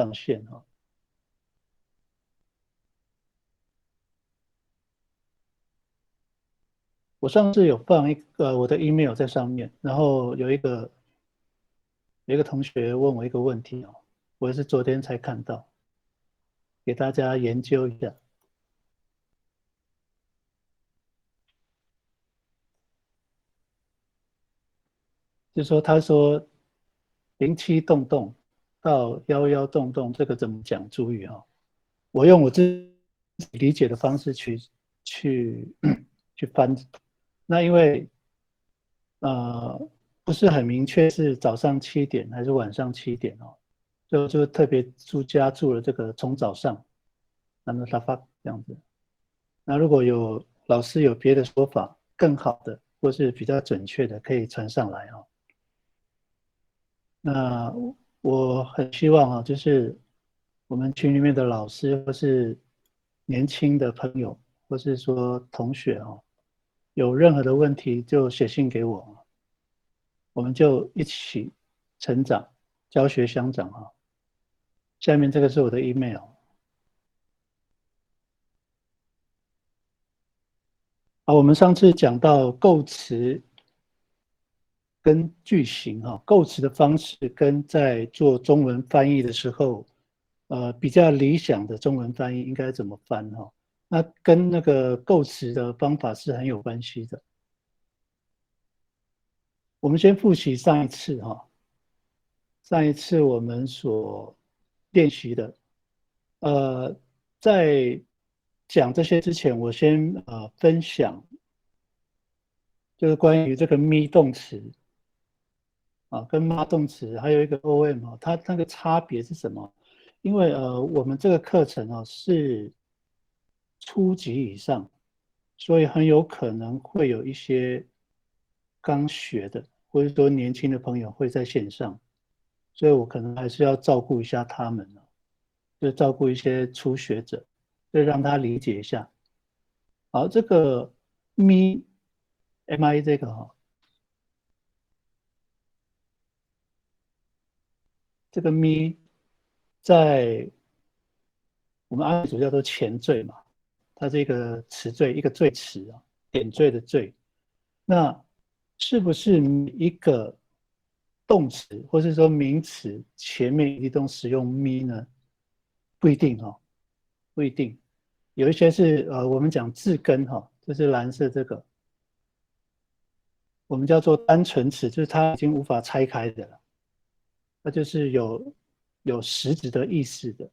上线哈。我上次有放一个我的 email 在上面，然后有一个同学问我一个问题哦，我也是昨天才看到，给大家研究一下。就说他说07洞洞到11洞洞这个怎么讲注语哈？我用我自己理解的方式去去翻。那因为不是很明确是早上7点还是晚上7点哦，就特别注了这个从早上，那么他发这样子。那如果有老师有别的说法更好的或是比较准确的，可以传上来哦。那我很希望啊，就是我们群里面的老师或是年轻的朋友，或是说同学哦，有任何的问题就写信给我，我们就一起成长，教学相长啊。下面这个是我的 email 啊。我们上次讲到构词跟句型哈，构词的方式跟在做中文翻译的时候，比较理想的中文翻译应该怎么翻哈？那跟那个构词的方法是很有关系的。我们先复习上一次哈，上一次我们所练习的，在讲这些之前，我先分享，就是关于这个 me 动词啊，跟 ma 动词，还有一个 om 啊，它那个差别是什么？因为我们这个课程哦是初级以上，所以很有可能会有一些刚学的，或者说年轻的朋友会在线上，所以我可能还是要照顾一下他们哦，就照顾一些初学者，就让他理解一下。好，这个 mi 这个哈，这个 mi 在我们阿美族叫做前缀嘛，它是一个词缀，一个缀词啊，点缀的缀。那是不是一个动词或是说名词前面一定都使用 me 呢？不一定哦，不一定。有一些是我们讲字根哈，就是蓝色这个，我们叫做单纯词，就是它已经无法拆开的了，它就是有实质的意思的。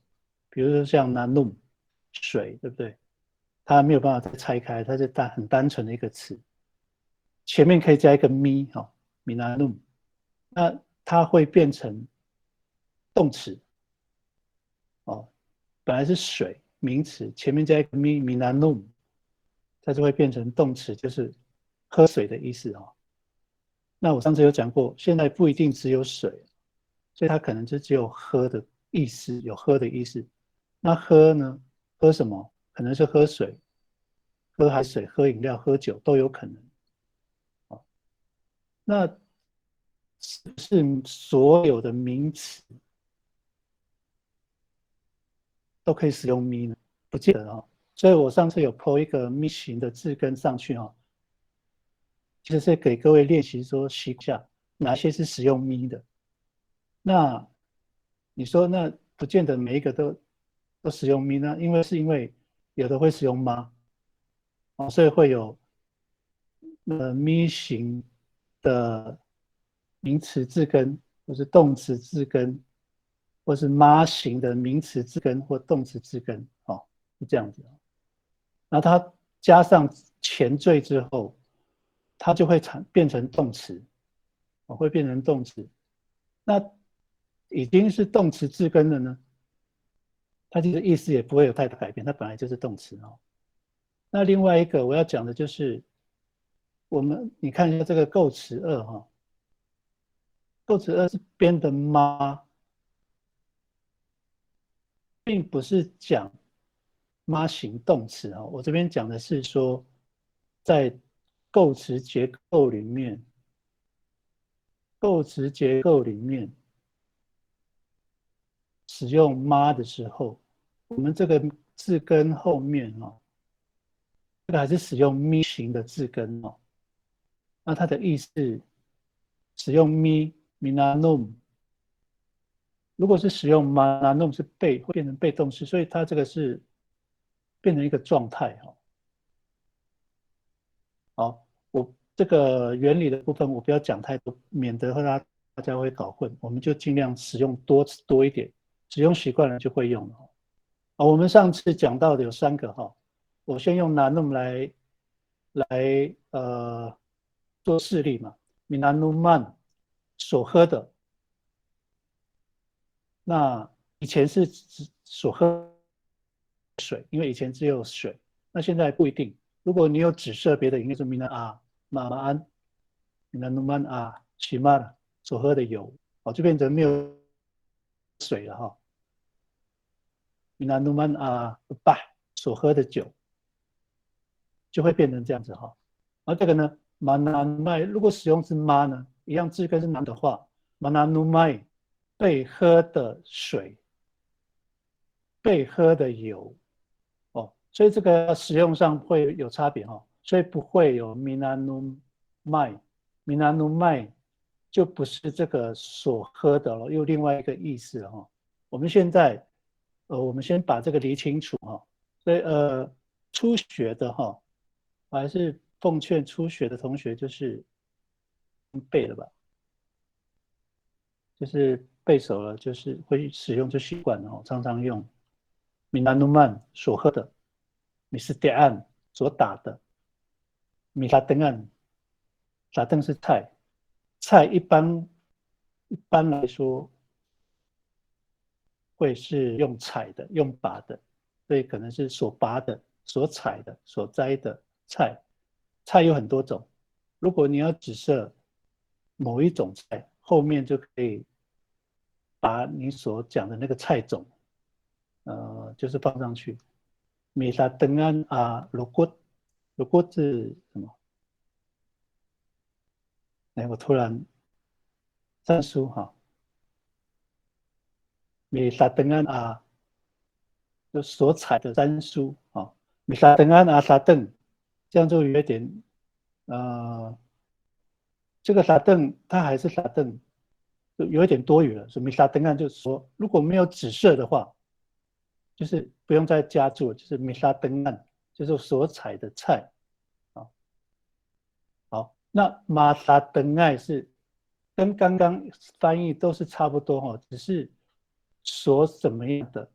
比如说像 nanum 水，对不对？它没有办法再拆开，它是很单纯的一个词，前面可以加一个 mi 哈，minanum，那它会变成动词哦，本来是水名词，前面加一个 mi minanum，它就会变成动词，就是喝水的意思哦。那我上次有讲过，现在不一定只有水，所以它可能就只有喝的意思，有喝的意思。那喝呢？喝什么？可能是喝水、喝海水、喝饮料、喝酒都有可能。那是不是所有的名词都可以使用 me 呢？不见得哦。所以我上次有 po 一个 me 型的字根上去哦，其实是给各位练习说习下哪些是使用 me 的。那你说那不见得每一个都使用 me 呢？因为有的会使用吗？哦，所以会有me 型的名词字根，或是动词字根，或是 ma 型的名词字根或动词字根，哦，是这样子。然后它加上前缀之后，它就会变成动词，哦，会变成动词。那已经是动词字根了呢，它其实意思也不会有太大改变，它本来就是动词哦。那另外一个我要讲的就是，你看一下这个构词二哈，构词二是编的妈，并不是讲妈型动词啊。我这边讲的是说，在构词结构里面，构词结构里面使用妈的时候，我们这个字根后面这个还是使用咪型的字根那它的意思使用咪 minanum， 如果是使用 mananum 是被会变成被动式，所以它这个是变成一个状态好，我这个原理的部分我不要讲太多，免得大家会搞混，我们就尽量使用多一点，使用习惯了就会用了。我们上次讲到的有3个我先用 nanum 来做示例嘛 ，minanuman 所喝的，那以前是所喝水，因为以前只有水，那现在不一定。如果你有指涉别的，应该是 mina 啊、妈妈安、minanuman 啊、起码所喝的油，就变成没有水了minanuman 啊吧所喝的酒就会变成这样子而这个呢 mananumai 如果使用是 ma 呢，一样字根是男的话 mananumai 被喝的水、被喝的油所以这个使用上会有差别所以不会有 minanumai 就不是这个所喝的了，又另外一个意思了我们现在我们先把这个理清楚所以初学的我还是奉劝初学的同学就是背了吧，就是背熟了，就是会使用就习惯了常常用 minanuman 所喝的 misdean 所打的 misadengan 打灯是菜，菜一般来说会是用采的，用拔的，所以可能是所拔的、所采的、所摘的菜。菜有很多种，如果你要只设某一种菜，后面就可以把你所讲的那个菜种，就是放上去。米沙登安啊，罗锅是什么？哎，我突然三书米沙登安啊，就所采的三书米沙登安阿沙邓，这样就有点这个沙邓它还是沙邓，就有一点多余了。所以米沙登安就是说，如果没有紫色的话，就是不用再加注，就是米沙登岸，就是所采的菜好，那马沙登岸是跟刚刚翻译都是差不多只是所怎么样的，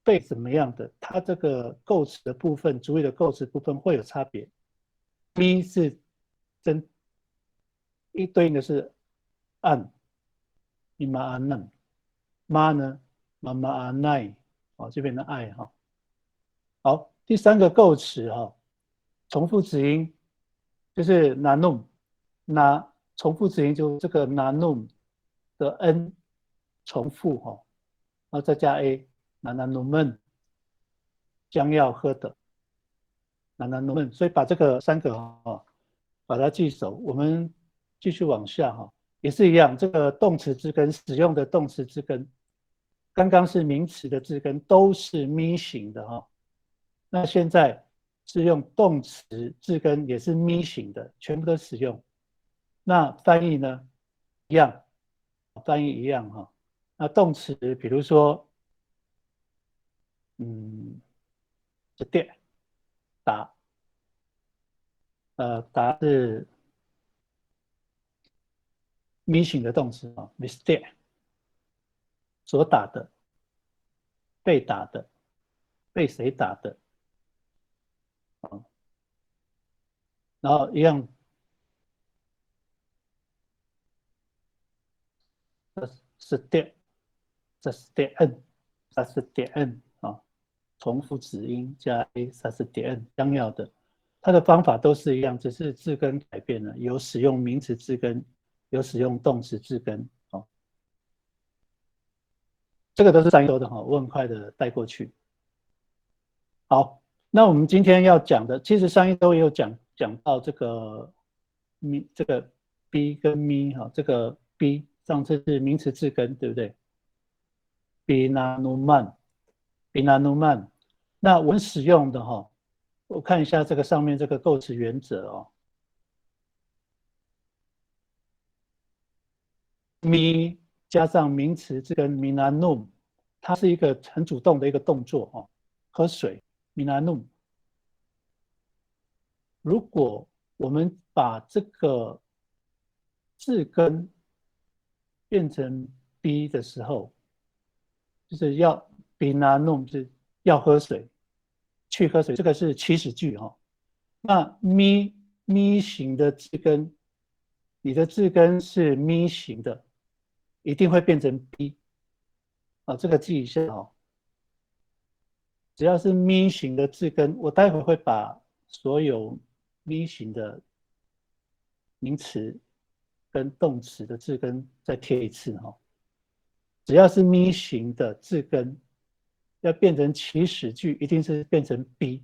被怎么样的，它这个构词的部分，主语的构词部分会有差别。咪是真一对应的是按，伊玛安嫩，妈呢，妈妈阿奈，这边的爱好，第3个构词重复子音就是 nanum， 那重复子音就这个 nanum 的 n 重复然后再加 a，nananumen 将要喝的 nananumen， 所以把这个3个把它记熟。我们继续往下也是一样，这个动词之根使用的动词之根，刚刚是名词的字根都是咪型的那现在是用动词字根也是咪型的，全部都使用。那翻译呢一样，翻译一样那动词比如说是电打打是咪型的动词mistake 所打的、被打的、被谁打的然后一样是电，这是点 n， 这是点 n 重复子音加 a， 这是点 n 将要的。它的方法都是一样，只是字根改变了，有使用名词字根，有使用动词字根这个都是三优的我很快的带过去。好，那我们今天要讲的，其实上一周也有讲到这个这个 b 跟咪这个 b 上次是名词字根，对不对 binanuman。那我们使用的哈，我看一下这个上面这个构词原则哦。mi 加上名词这个 minanum， 它是一个很主动的一个动作哦，喝水 minanum。如果我们把这个字根变成 b 的时候，就是要 binanum 是要喝水，去喝水，这个是祈使句哈。那 mi 型的字根，你的字根是 mi 型的，一定会变成 b 啊，这个记一下哦。只要是 mi 型的字根，我待会会把所有 mi 型的名词跟动词的字根再贴一次哈。只要是 mi 型的字根，要变成祈使句，一定是变成 b，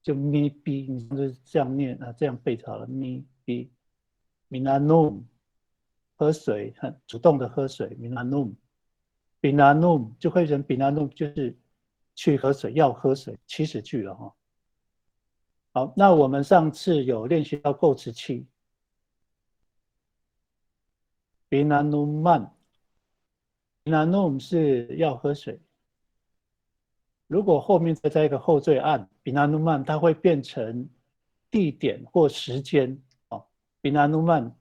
就 mi b， 你就是这样念啊，这样背好了 mi b。minanum 喝水，很主动的喝水 minanum。binanum 就会成 binanum 就是去喝水，要喝水，祈使句了哈。好，那我们上次有练习到构词器 binanuman， binanum 是要喝水。如果后面再加一个后缀案 binanuman， 它会变成地点或时间哦。binanuman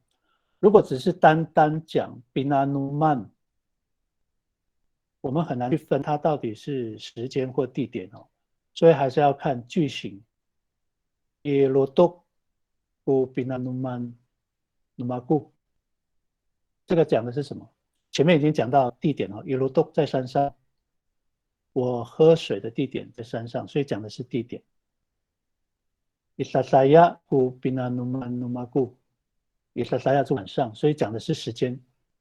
如果只是单单讲 binanuman， 我们很难去分它到底是时间或地点哦，所以还是要看句型。Ilutuk ku binanuman numaku， 这个讲的是什么？前面已经讲到地点了 ，Ilutuk 在山上，我喝水的地点在山上，所以讲的是地点。Isasaya ku binanuman numaku，Isasaya 是晚上，所以讲的是时间，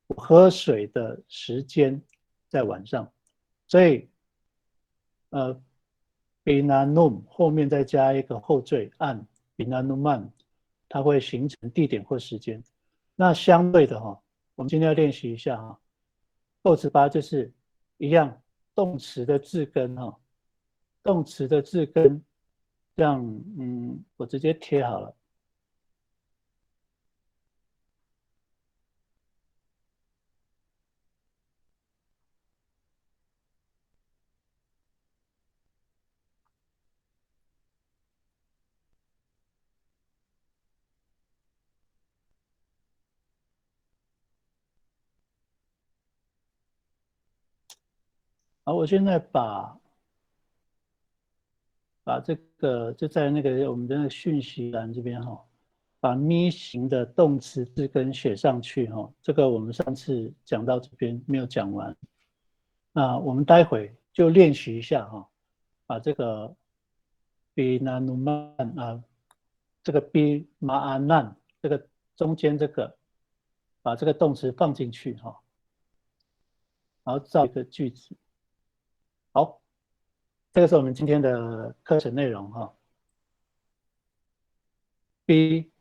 我喝水的时间在晚上，所以binanum 后面再加一个后缀按 binanuman， 它会形成地点或时间。那相对的哈，我们今天要练习一下哈，构词八就是一样，动词的字根哈，动词的字根，这样我直接贴好了。好，我现在把这个就在那个我们的那个讯息栏这边哈，把 mi 型的动词字根写上去哈。这个我们上次讲到这边没有讲完，那我们待会就练习一下哈，把这个 binanuman 啊，这个 bimaanan 这个中间这个，把这个动词放进去哈，然后造一个句子。好，这个是我们今天的课程内容哈。B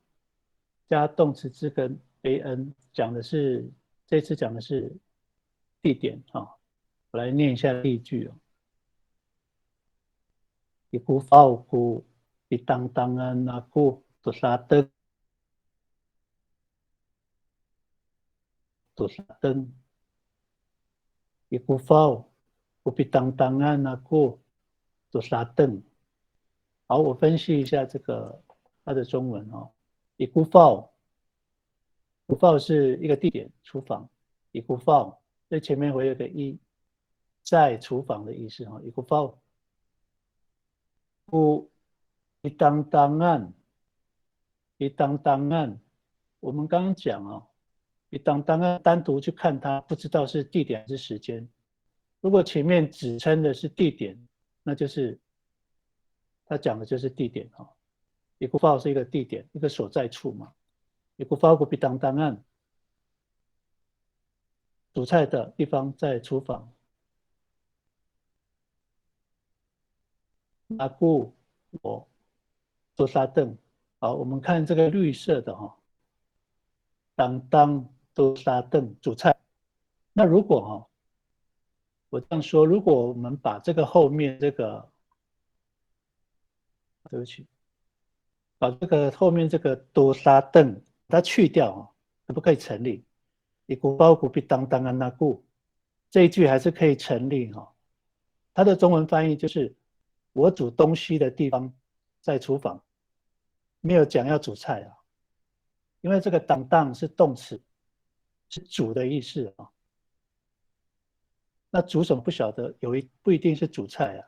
加动词字根 an 讲的是这次讲的是地点哈。我来念一下例句哦。Iku fauku tangan aku tusaten Iku fau tangan aku tusaten。好，我分析一下这个它的中文哦。Iku fau，Iku fau 是一个地点，厨房。Iku fau， 这前面会有个一，在厨房的意思哈。Iku fau。不，一当当案，一当当案，我们刚刚讲哦，一当当案单独去看它，不知道是地点还是时间。如果前面只称的是地点，那就是它讲的就是地点哈。一个 file 是一个地点，一个所在处嘛。一个 file 不当当案，煮菜的地方在厨房。阿姑，我做沙凳。好，我们看这个绿色的哈，当当做沙凳煮菜。那如果哈，我这样说，如果我们把这个后面这个，对不起，把这个后面这个多沙邓把它去掉啊，可不可以成立？你古包古必当当安那固这一句还是可以成立哈。它的中文翻译就是我煮东西的地方在厨房，没有讲要煮菜啊，因为这个当当是动词，是煮的意思啊。那煮什么不晓得，不一定是煮菜啊，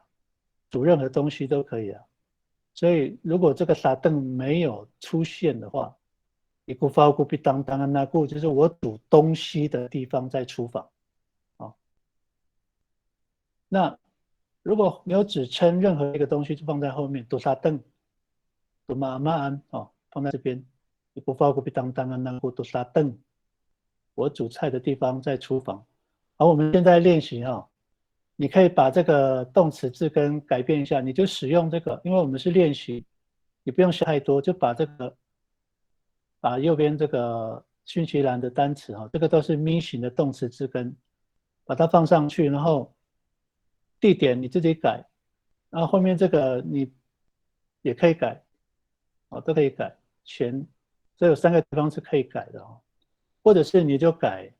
煮任何东西都可以啊。所以如果这个沙凳没有出现的话，一顾发顾必当当啊那顾就是我煮东西的地方在厨房啊。那如果没有指称任何一个东西，就放在后面，多沙凳、多妈妈安哦，放在这边，一顾发顾必当当啊那顾多沙凳，我煮菜的地方在厨房。好，我们现在练习哈，你可以把这个动词字根改变一下，你就使用这个，因为我们是练习，你不用写太多，就把右边这个讯息栏的单词哈，这个都是咪型的动词字根，把它放上去，然后地点你自己改，然后后面这个你也可以改，哦，都可以改，这有3个地方是可以改的哦，或者是你就改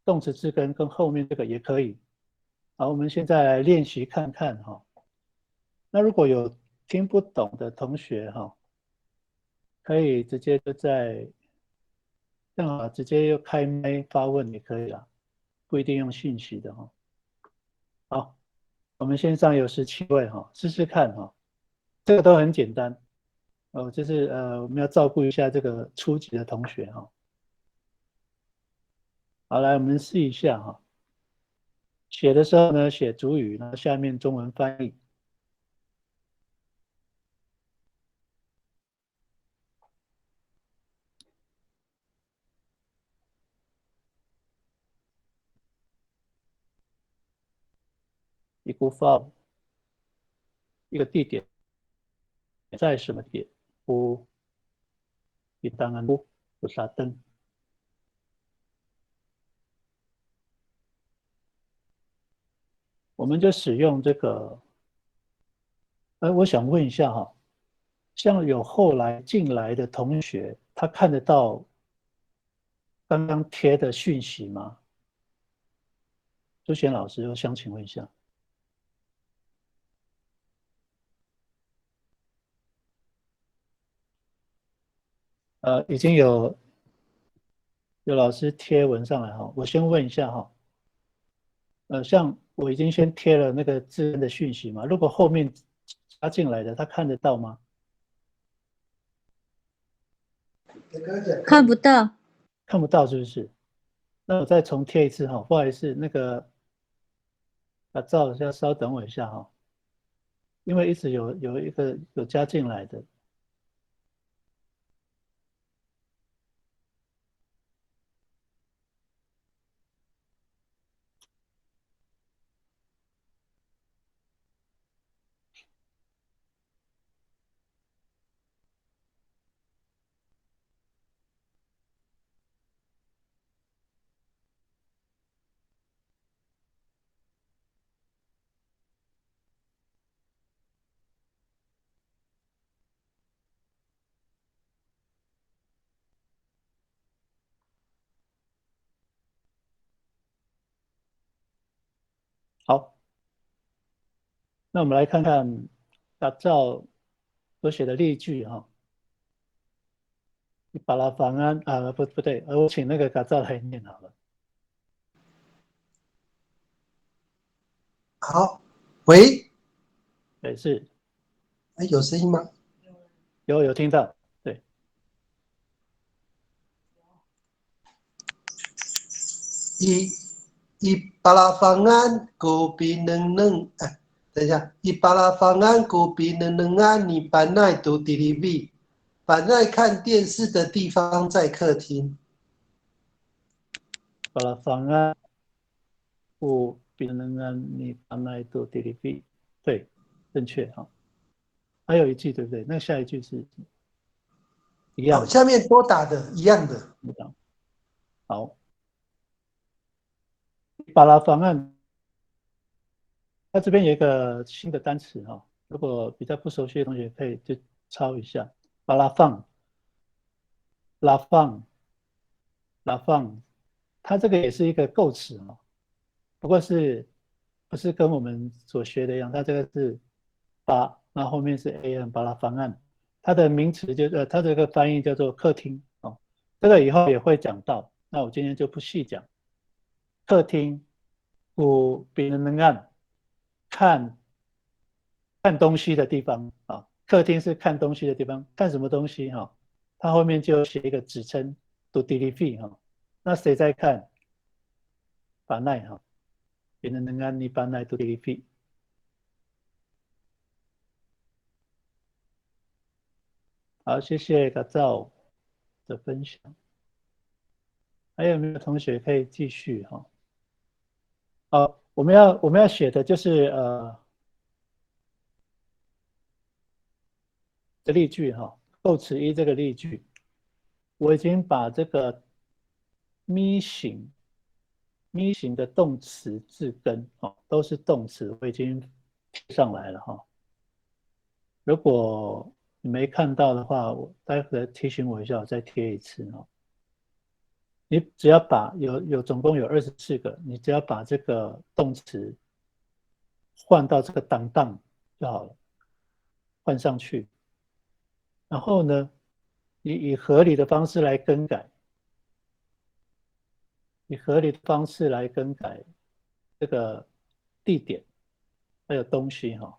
动词字根跟后面这个也可以。好，我们现在来练习看看哈。那如果有听不懂的同学哈，可以直接就在正好直接又开麦发问也可以啦，不一定用信息的哈。好，我们线上有17位哈，试试看哈。这个都很简单哦，就是我们要照顾一下这个初级的同学哈。好，来我们试一下哈。写的时候呢，写主语，然后下面中文翻译。一个 file 一个地点在什么点？不，你当然不杀灯。我们就使用这个。我想问一下哈，像有后来进来的同学，他看得到刚刚贴的讯息吗？朱贤老师，我想请问一下。已经有老师贴文上来哈，我先问一下哈。像我已经先贴了那个字的讯息嘛，如果后面加进来的，他看得到吗？看不到。看不到是不是？那我再重贴一次哈，不好意思，那个照一下，稍等我一下哈，因为一直有一个有加进来的。好，那我们来看看打造所写的例句哈。你把它方案不对，我请那个打造来念好了。好，喂，对，是哎，有声音吗？有听到，对，一巴拉方案狗比能，哎，等一下，一巴拉方案狗比能安，你本来读 TV，本来看电视的地方在客厅。把它方案不比能按你把那多 DDB，对，正确哈。还有一句对不对？那下一句是一样好，的。下面多打的一样的。好，巴拉方案那这边有一个新的单词哈，如果比较不熟悉的同学可以就抄一下，巴拉放、拉放、拉放，它这个也是一个构词哈，不过不是跟我们所学的一样，它这个是巴，那后面是 an 巴拉方案，它的名词它这个翻译叫做客厅哦，这个以后也会讲到，那我今天就不细讲。客厅，古别人能看东西的地方啊，客厅是看东西的地方，看什么东西哈？它后面就写一个指称 do delivery 哈，那谁在看？巴奈哈，别人能按你巴奈 do delivery。好，谢谢嘎造的分享。还有没有同学可以继续哈？我们要写的就是这例句哈，构词一这个例句，我已经把这个咪型的动词字根哦，都是动词，我已经贴上来了哈。如果你没看到的话，我待会提醒我一下，我再贴一次哦。你只要把总共有24个，你只要把这个动词换到这个当就好了，换上去。然后呢，你以合理的方式来更改，以合理的方式来更改这个地点还有东西哈。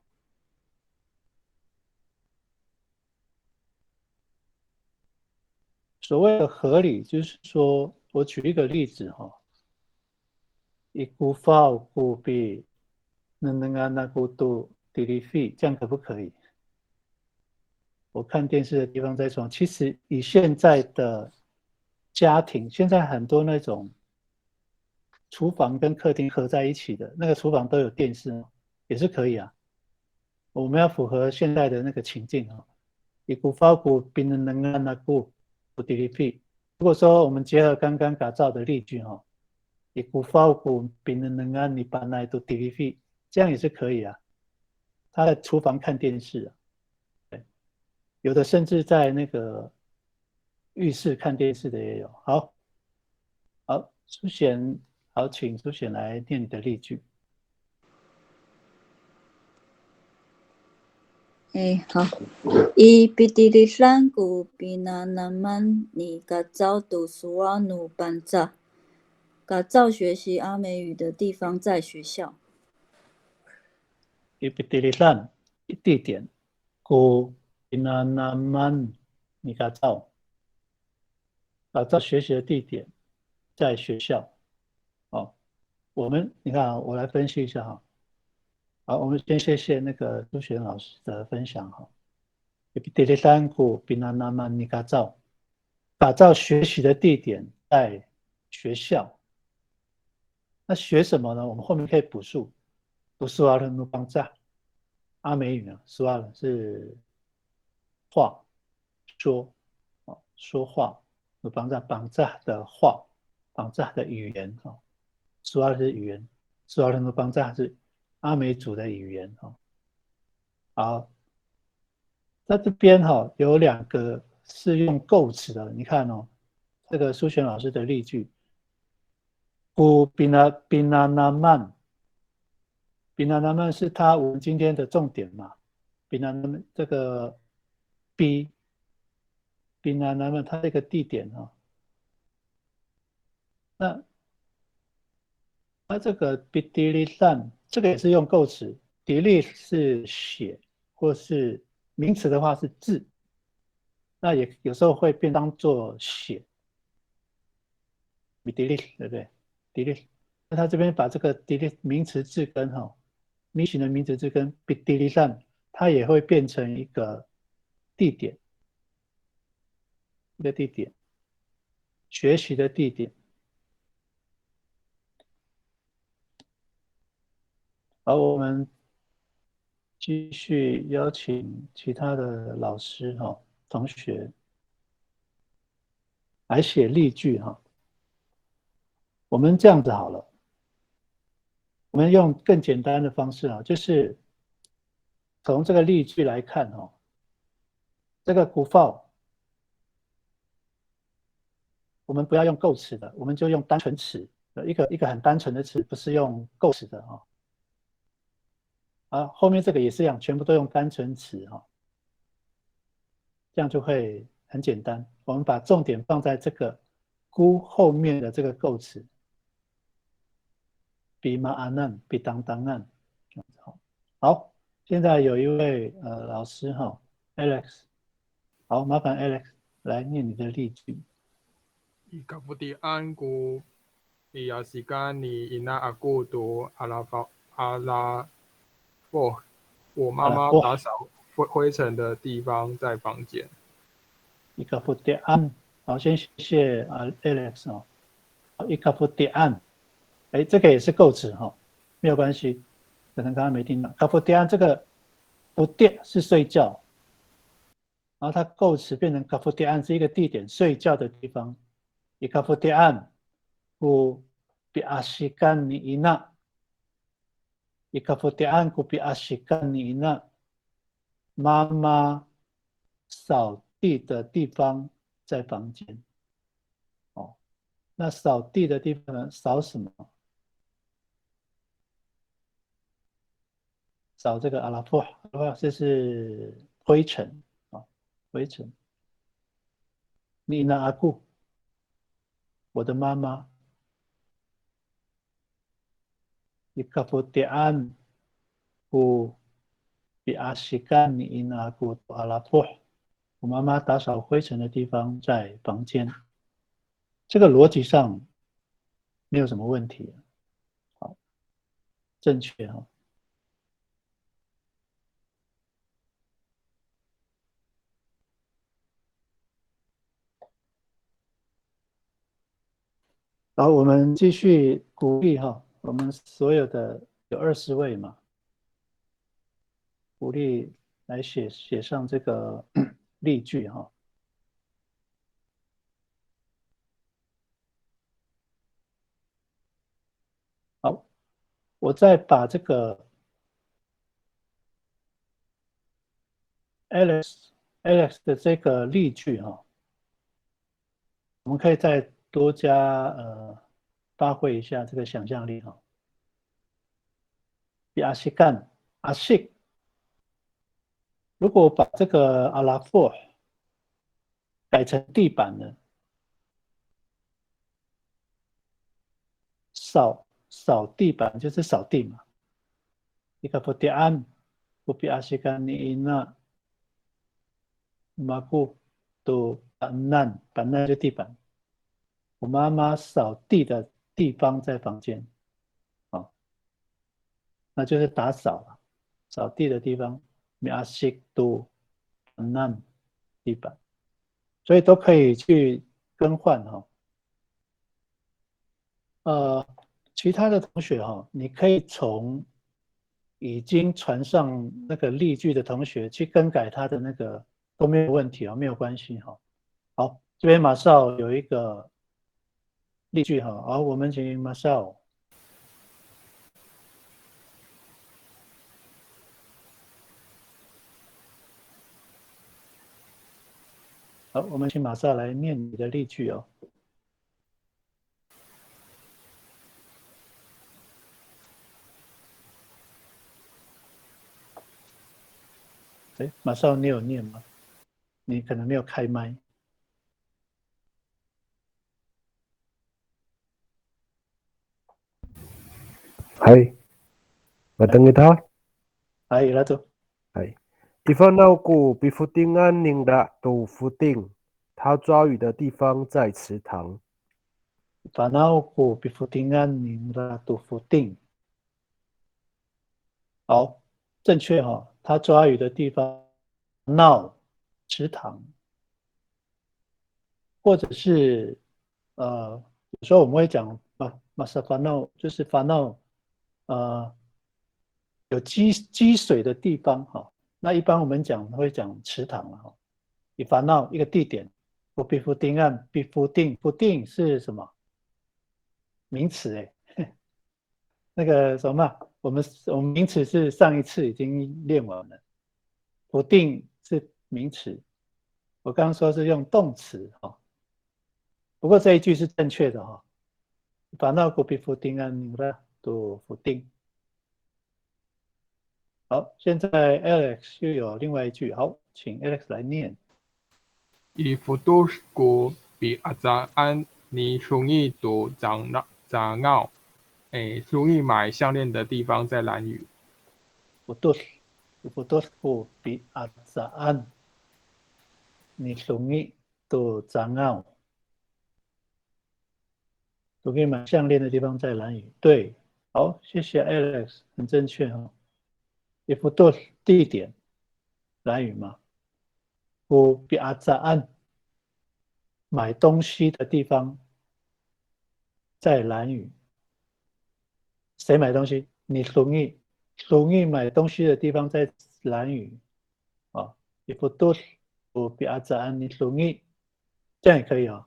所谓的合理，就是说我举一个例子哈，一股发股比能啊那股度 delivery， 这样可不可以？我看电视的地方在床，其实以现在的家庭，现在很多那种厨房跟客厅合在一起的，那个厨房都有电视，也是可以啊。我们要符合现在的那个情境啊。一股发股比能啊那股 delivery。如果说我们结合刚刚打造的例句哈，一股发股比能啊你把那都 delivery， 这样也是可以啊。他在厨房看电视啊。有的甚至在那个浴室看电视的也有。好，好，苏贤，好，请苏贤来念你的例句。好。I pitilisan ku pinanaman你嘎造读书啊努班扎，嘎造学习阿美语的地方在学校。Ipitilisan 地点，ku pinanaman 你嘎造学习的地点在学校。哦，你看啊，我来分析一下哈。好，我们先谢谢那个朱璇老师的分享哈。Ipitilisan ku pinanaman 你嘎造打造学习的地点在学校。那学什么呢？我们后面可以补述，读书啊，努邦在阿美语呢，苏阿是话说，说话，努邦在邦在的话，邦在的语言啊，苏阿是语言，苏阿努邦在是阿美族的语言啊。好，在这边哈有2个是用构词的，你看哦，这个苏璇老师的例句。古比那那曼是我们今天的重点嘛？比那那曼这个 比那那曼它这个地点啊，那它这个比迪利散这个也是用构词，迪利是写，或是名词的话是字，那也有时候会变当做写，比迪利对不对？迪利，那他这边把这个迪利名词字根哈。咪型的名词字根 bidilisan， 它也会变成一个地点，一个地点，学习的地点。而我们继续邀请其他的老师同学来写例句哈。我们这样子好了，我们用更简单的方式啊，就是从这个例句来看哦，这个古法我们不要用构词的，我们就用单纯词，一个很单纯的词，不是用构词的啊。后面这个也是一样，全部都用单纯词哈，这样就会很简单。我们把重点放在这个孤后面的这个构词，比马阿难，比当当难，好，现在有一位老师哈 ，Alex， 好，麻烦 Alex 来念你的例句。Ikabudian ku biasikani ina aku tu ala我妈妈打扫灰尘的地方在房间。Ikabudian， 好，先谢谢Alex 哦。Ikabudian， 这个也是构词哈，没有关系，可能刚刚没听到。Ikabudian 这个不跌是睡觉，然后它构词变成 Ikabudian 是一个地点，睡觉的地方。Ikabudian ku biasikan ni ina。Ikabudian ku biasikan ni ina。妈妈扫地的地方在房间。哦，那扫地的地方呢？扫什么？扫这个阿拉布，这是灰尘啊，灰尘。你那阿顾，我的妈妈。Ikabudian ku biasikan ni ina aku ala布，我妈妈打扫灰尘的地方在房间。这个逻辑上没有什么问题，好，正确哈。然后我们继续鼓励哈，我们所有的有20位嘛，鼓励来写上这个例句哈。好，我再把这个 Alex 的这个例句哈，我们可以再多加发挥一下这个想象力哈。比阿西干阿西，如果把这个阿拉佛改成地板呢？扫地板就是扫地嘛。Ikabudian ku biasikan ni ina maku tu banan， banan 就地板。我妈妈扫地的地方在房间，那就是打扫了，扫地的地方。Miasik tu banan 地板，所以都可以去更换哈。其他的同学哈，你可以从已经传上那个例句的同学去更改他的那个都没有问题啊，没有关系哈。好，这边马少有一个例句哈，好，我们请马少。好，我们请马少来念你的例句哦。马少，你有念吗？你可能没有开麦。Hai, batang ita? Hai, Ilato. Hai. Ifanaw ko bifutingan ning da to futing， 他抓鱼的地方在池塘。Ifanaw ko bifutingan ning da to futing。好，正确哈，他抓鱼的地方闹池塘，或者是有时候我们会讲马萨法闹，就是法闹有积水的地方哈。那一般我们会讲池塘了哈。以法闹一个地点，我比夫丁案比夫定，夫定是什么名词？那个什么，我们名词是上一次已经练完了，不定是名词，我刚刚说是用动词哈，不过这一句是正确的哈。把那个比不定啊，你的都不定。好，现在 Alex 又有另外一句，好，请 Alex 来念。Ifudusku biazaan你容易读杂闹，容易买项链的地方在兰屿。Ifudusku biazaan你容易读杂闹，容易买项链的地方在兰屿。对，好，谢谢 Alex，很正确哈。Ifudus 地点，兰屿嘛。不biazaan买东西的地方在兰屿。谁买东西？你容易买东西的地方在兰屿啊。Ifudus biazaan你容易，这样也可以啊。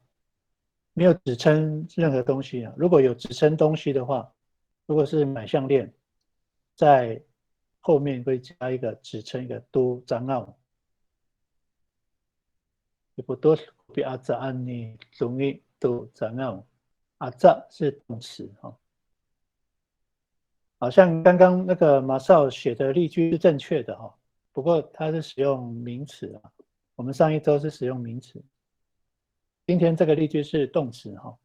没有指称任何东西啊。如果有指称东西的话，如果是买项链，在后面会加一个指称一个都章奥。Ifudus biazaan你容易都章奥。啊，这是动词哈。好像刚刚那个马少写的例句是正确的哈，不过它是使用名词啊。我们上一周是使用名词，今天这个例句是动词哈。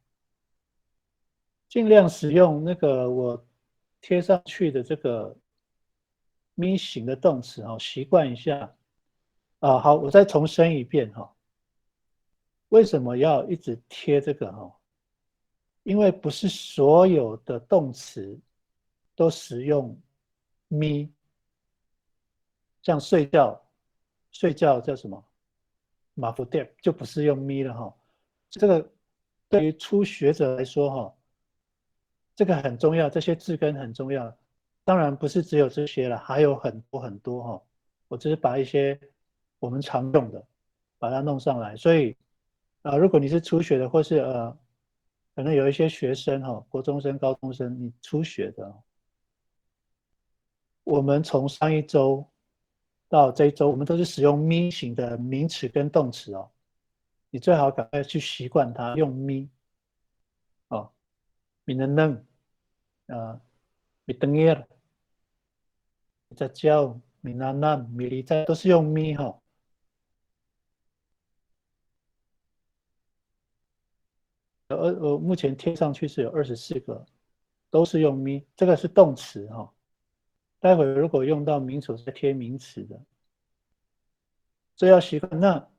尽量使用那个我贴上去的这个咪型的动词哈，习惯一下啊。好，我再重申一遍哈。为什么要一直贴这个哈？因为不是所有的动词都使用咪，像睡觉，睡觉叫什么？马福店就不是用咪了哈。这个对于初学者来说哈，这个很重要，这些字根很重要。当然不是只有这些了，还有很多很多哈。我只是把一些我们常用的把它弄上来。所以如果你是初学的，或是可能有一些学生哈，国中生、高中生，你初学的，我们从上一周到这一周，我们都是使用咪型的名词跟动词哦。你最好赶快去习惯它，用咪哦，你能能你等一下，你在教，你那那，米里在都是用咪哈。目前贴上去是有24个，都是用咪，这个是动词哈。待会如果用到名词，再贴名词的，这要习惯。那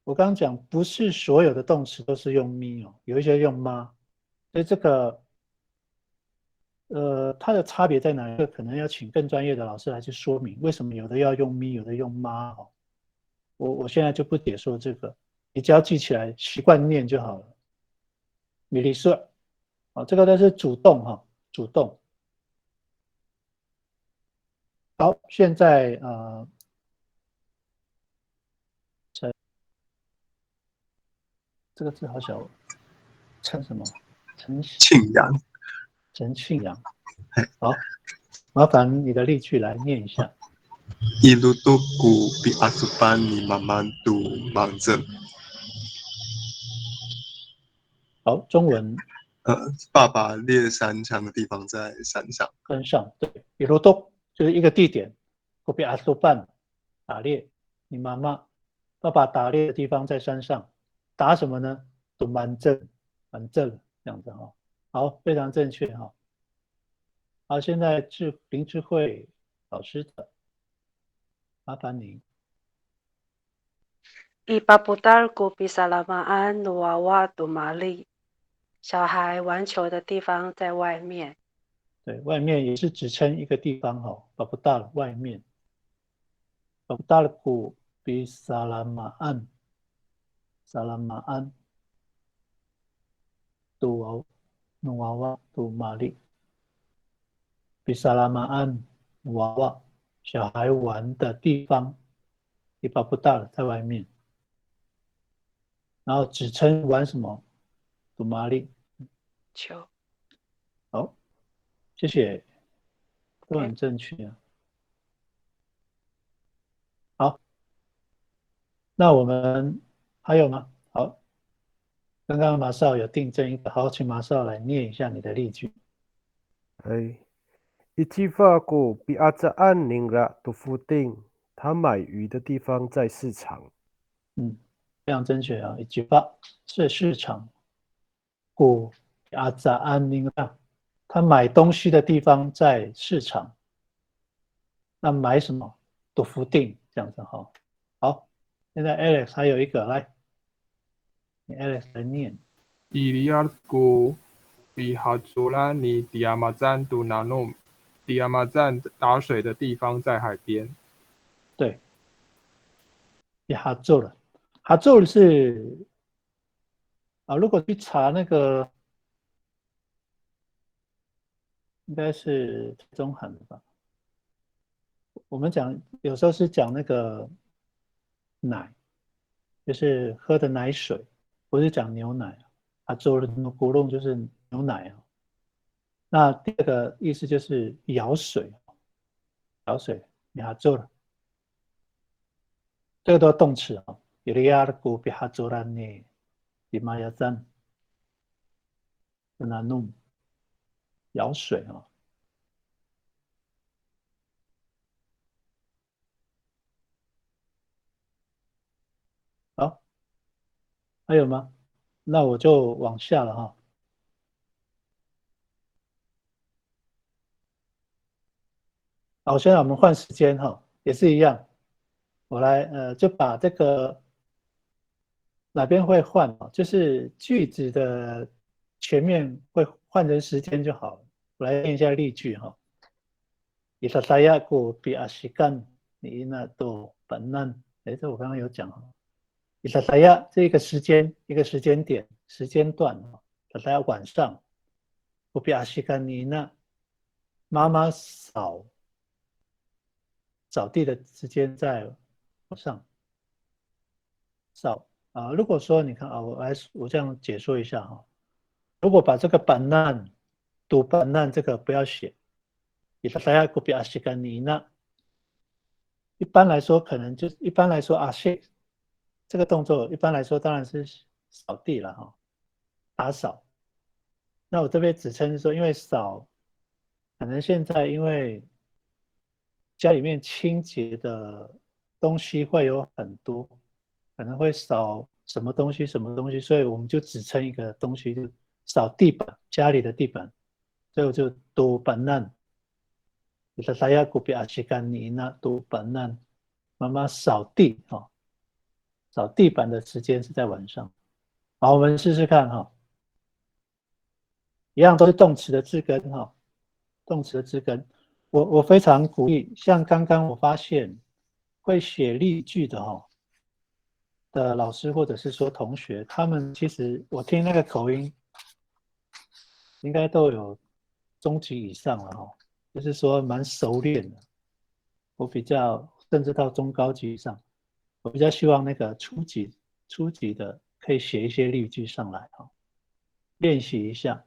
我刚刚讲，不是所有的动词都是用咪哦，有一些用妈，所以这个它的差别在哪里？可能要请更专业的老师来去说明，为什么有的要用咪，有的用妈哦。我现在就不解说这个，你只要记起来，习惯念就好了。米利色，这个都是主动哈，主动。好，现在这个字好小，陈什么？庆阳。陈庆阳。好，麻烦你的例句来念一下。Ilutuku biasupan ni mamantu mangzem。好，中文。爸爸猎山枪的地方在山上。山上，对，比如都就是一个地点。我比阿苏办打猎，你妈妈爸爸打猎的地方在山上，打什么呢？都蛮正这样子哈。好，非常正确哈。好，现在林智慧老师的，麻烦你。Ipaputar ko pisalamaan nuwawa tumali。小孩玩球的地方在外面。对，外面也是指称一个地方哈，巴布达外面。巴布达古比萨拉马安，萨拉马安，杜娃娃杜玛丽，比萨拉马安娃娃，小孩玩的地方，比巴布达在外面。然后指称玩什么？杜玛丽球。好，谢谢，都很正确啊。好，那我们还有吗？好，刚刚马少有订正一个，好，请马少来念一下你的例句。哎，Ichifaku biazaan ningla tufuting，他买鱼的地方在市场。非常正确啊，一句话是市场。古阿扎安宁啊，他买东西的地方在市场。那买什么？都福定这样子哈。好，现在 Alex 还有一个，来，你 Alex 来念。Iliadku Bihazulani Diamazan Dunanum， 迪亚马赞打水的地方在海边。对，也哈做了，哈做的是啊，如果去查那个，应该是中韩的吧？我们讲有时候是讲那个奶，就是喝的奶水，不是讲牛奶啊。哈做的古弄就是牛奶啊。那第二个意思就是舀水，舀水，你哈做了，这个都是动词啊。有的亚的古比哈做了呢，比玛雅赞，那弄舀水啊。好，还有吗？那我就往下了哈。好，现在我们换时间哈，也是一样。我来就把这个哪边会换啊？就是句子的前面会换成时间就好了。我来念一下例句哈。Isa saya ku biasikan你那都本难。哎，这我刚刚有讲哈。Isa saya 这个时间一个时间点时间段啊，Isa saya 晚上，ku biasikan你那妈妈扫地的时间在晚上。扫啊，如果说你看啊，我这样解说一下哈。如果把这个板难读板难这个不要写，你大家不要写干你那。一般来说，可能就一般来说啊，这个动作一般来说当然是扫地了哈，打扫。那我这边指称是说，因为扫，可能现在因为家里面清洁的东西会有很多，可能会扫什么东西什么东西，所以我们就只称一个东西，就扫地板，家里的地板，所以我就多板烂。saya ku biasikan Nina tu banan， 妈妈扫地哈，扫地板的时间是在晚上。好，我们试试看哈，一样都是动词的字根哈，动词的字根。我非常鼓励，像刚刚我发现会写例句的哈的老师或者是说同学，他们其实我听那个口音，应该都有中级以上了哈，就是说蛮熟练的。我比较甚至到中高级以上，我比较希望那个初级的可以写一些例句上来哈，练习一下。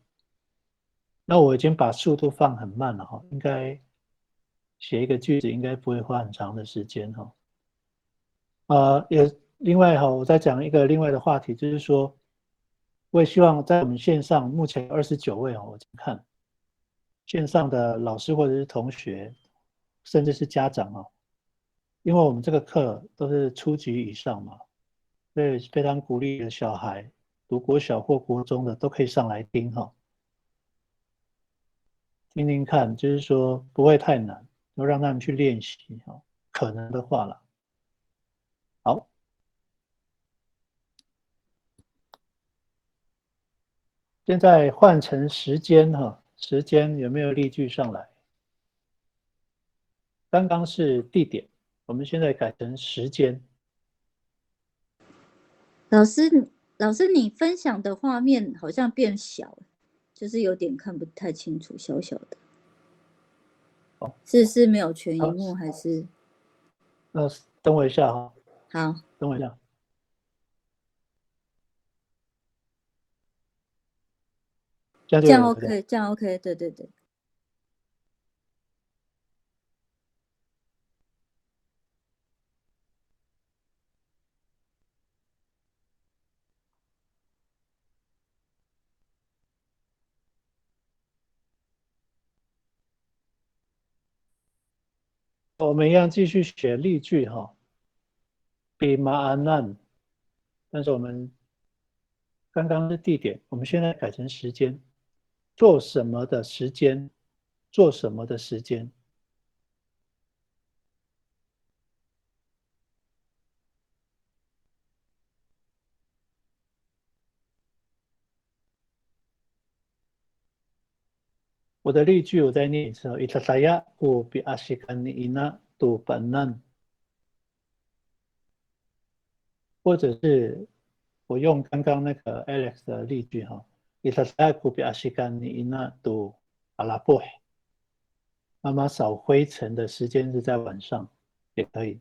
那我已经把速度放很慢了哈，应该写一个句子应该不会花很长的时间哈。也另外哈，我再讲一个另外的话题，就是说，我也希望在我们线上目前29位哦，我看线上的老师或者是同学，甚至是家长哦，因为我们这个课都是初级以上嘛，所以非常鼓励的小孩读国小或国中的都可以上来听哈，听听看，就是说不会太难，就让他们去练习哈，可能的话啦。好，现在换成时间哈，时间有没有例句上来？刚刚是地点，我们现在改成时间。老师，你分享的画面好像变小，就是有点看不太清楚，小小的。哦，是没有全荧幕还是？等我一下哈。好，等我一下。这样 OK，这样 OK，对对对。我们一样继续写例句哈。比马安难，但是我们刚刚是地点，我们现在改成时间，做什么的时间，做什么的时间。我的例句我再念一次 Ita saya ku biashikan ina tu banan， 或者是我用刚刚那个 Alex 的例句哈 Ita saya ku biashikan ina tu alaboh， 妈妈扫灰尘的时间是在晚上也可以。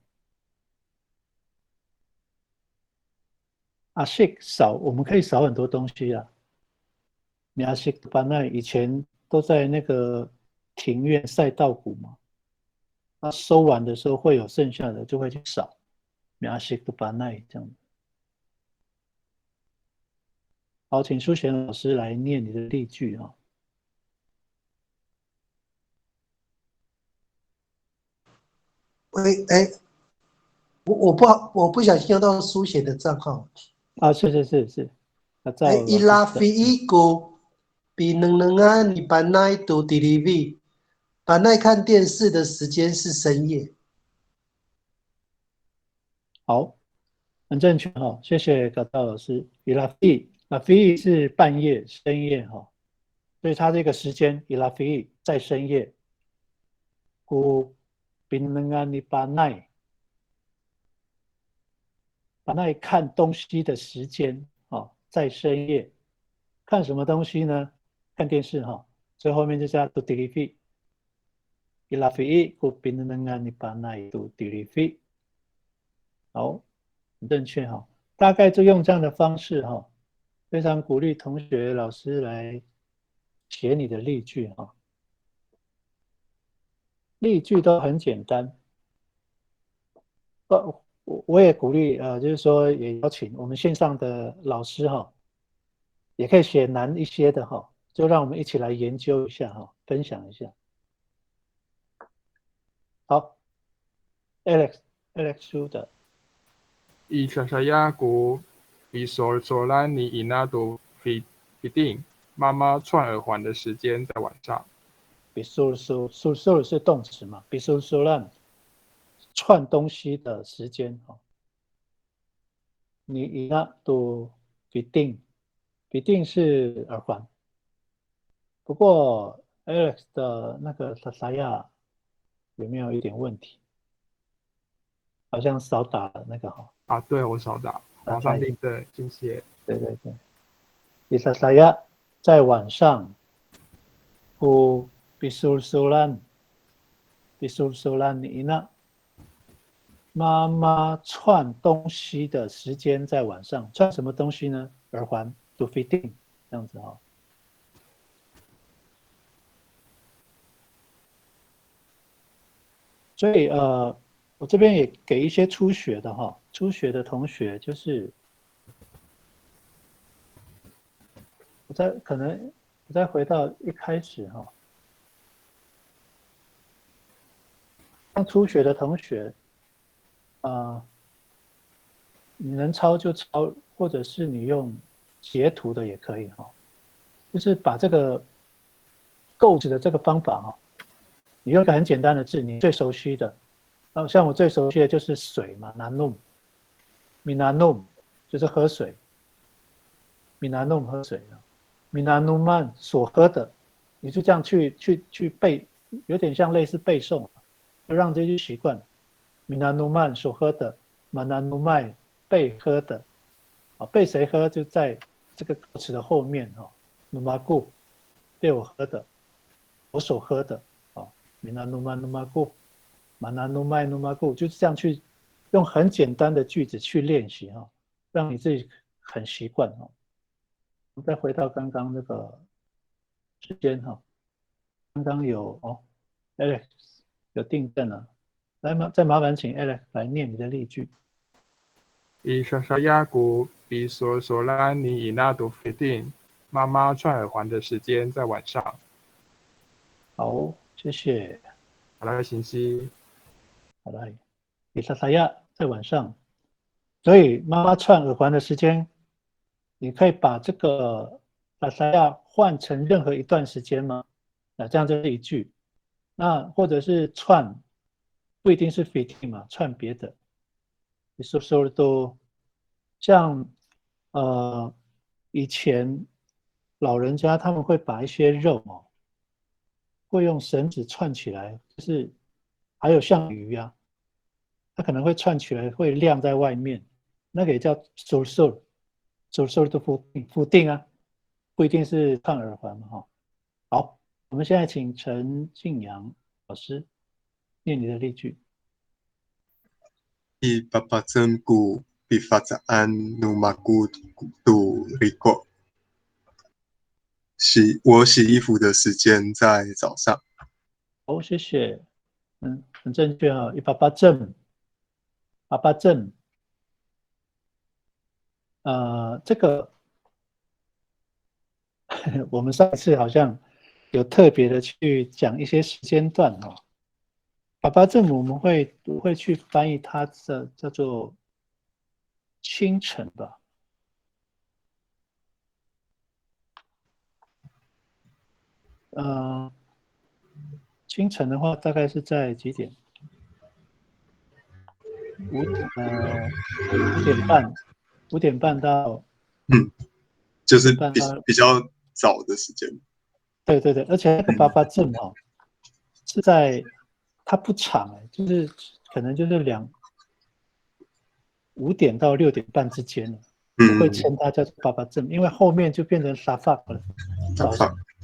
ashik 扫，我们可以扫很多东西啊。ashik banai 以前都在那个庭院晒稻谷嘛，那收完的时候会有剩下的，就会去扫。ashik banai 这样。好，请淑贤老师来念你的例句啊。喂，哎，我不小心用到书写的账号。啊，是，哎，伊拉菲伊古比能安你班奈读 TV， 班奈看电视的时间是深夜。好，很正确哈，谢谢葛道老师。伊拉菲是半夜、深夜哈，所以它这个时间伊拉菲在深夜。古比能安你班奈看东西的时间啊，在深夜。看什么东西呢？看电视哈，所以后面就加读 TV。伊拉菲古比能安你班奈读 TV。好，很正确哈。大概就用这样的方式哈，非常鼓励同学老师来写你的例句哈。例句都很简单。我也鼓励就是说也邀请我们线上的老师哈，也可以写难一些的哈，就让我们一起来研究一下哈，分享一下。好 ，Alex 说的。Isa saya ku bisosolan ni ina tu fitting， 妈妈串耳环的时间在晚上。bisul 是动词嘛 ，bisosolan 串东西的时间哈。你 ina tu fitting 是耳环。不过 Alex 的那个 saya 有没有一点问题？好像少打了那个哈。啊，对，我少打，马上订正，谢谢。对。Isa saya 在晚上ku bisul-sulan ina 妈妈串东西的时间在晚上，串什么东西呢？耳环 to fitting 这样子哈。所以我这边也给一些初学的哈，初学的同学就是我再回到一开始哈，像初学的同学你能抄就抄，或者是你用截图的也可以哈，就是把这个构思的这个方法哈，你用一个很简单的字，你最熟悉的。像我最熟悉的就是水嘛 ，minanum 就是喝水 ，minanum 喝水了 ，minanuman 所喝的，你就这样去背，有点像类似背诵，就让这句习惯 ，minanuman 所喝的 ，mananumai 被喝的，被谁喝就在这个歌词的后面哈 ，numagu 被我喝的，我所喝的，minanuman numagu。mananumai numagu 就是这样去用很简单的句子去练习哈，让你自己很习惯哈。我们再回到刚刚那个时间哈，刚刚有Alex 有订正了，再麻烦请 Alex 来念你的例句。Isa saya ku bisosolan ni ina tu fitting， 妈妈串耳环的时间在晚上。好，谢谢。好了，行息。好来，比萨萨亚在晚上，所以妈妈串耳环的时间，你可以把这个萨萨亚换成任何一段时间吗？这样就是一句。那或者是串，不一定是 fitting 嘛，串别的。你说都像以前老人家他们会把一些肉会用绳子串起来，就是还有像鱼啊，它可能会串起来会晾在外面，那个也叫手的固定啊，不一定是串耳环嘛好，我们现在请陈静阳老师念你的例句。Ipapatsanku pifazaan numaku tu riko。我洗衣服的时间在早上。好，谢谢，很正确啊，一八八正，八八正，这个我们上次好像有特别的去讲一些时间段八八正我们会去翻译它的叫做清晨吧，清晨的话大概是在几点？5点半到就是5点半到比较早的时间。对，而且那个八八正是在它不长就是可能就是5点到6点半之间了。我会称它叫做八八正，因为后面就变成沙发了，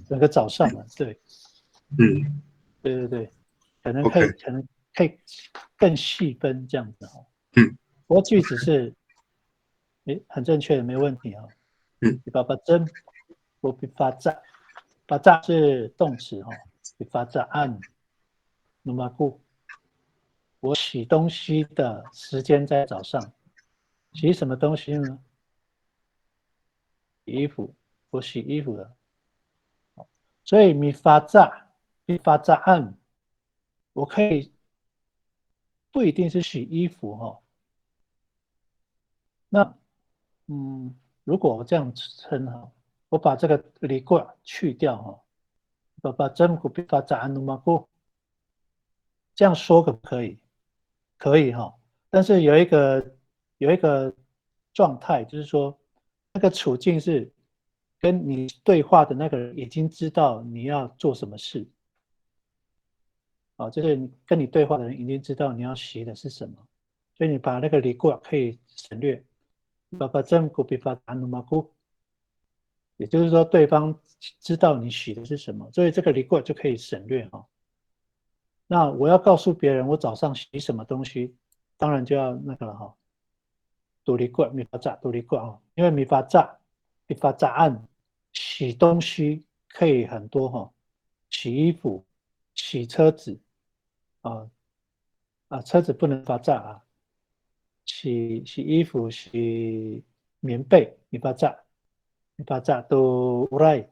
整个早上了，对，对，可能可以更细分这样子不过句子是很正确的，没问题八八正，我比发炸，发炸是动词比发炸按，那么故我洗东西的时间在早上，洗什么东西呢？洗衣服，我洗衣服的。所以米发案，我可以不一定是洗衣服那如果我这样称我把这个里过去掉把真古比发案努马古，这样说可不可以？可以但是有一个状态，就是说那个处境是跟你对话的那个人已经知道你要做什么事就是跟你对话的人已经知道你要写的是什么，所以你把那个里过可以省略，把真古比发安努马古，也就是说对方知道你写的是什么，所以这个里过就可以省略那我要告诉别人我早上洗什么东西，当然就要那个了独立过米发炸独立过因为米发案洗东西可以很多洗衣服、洗车子车子不能发炸洗衣服、洗棉被米发炸都无赖，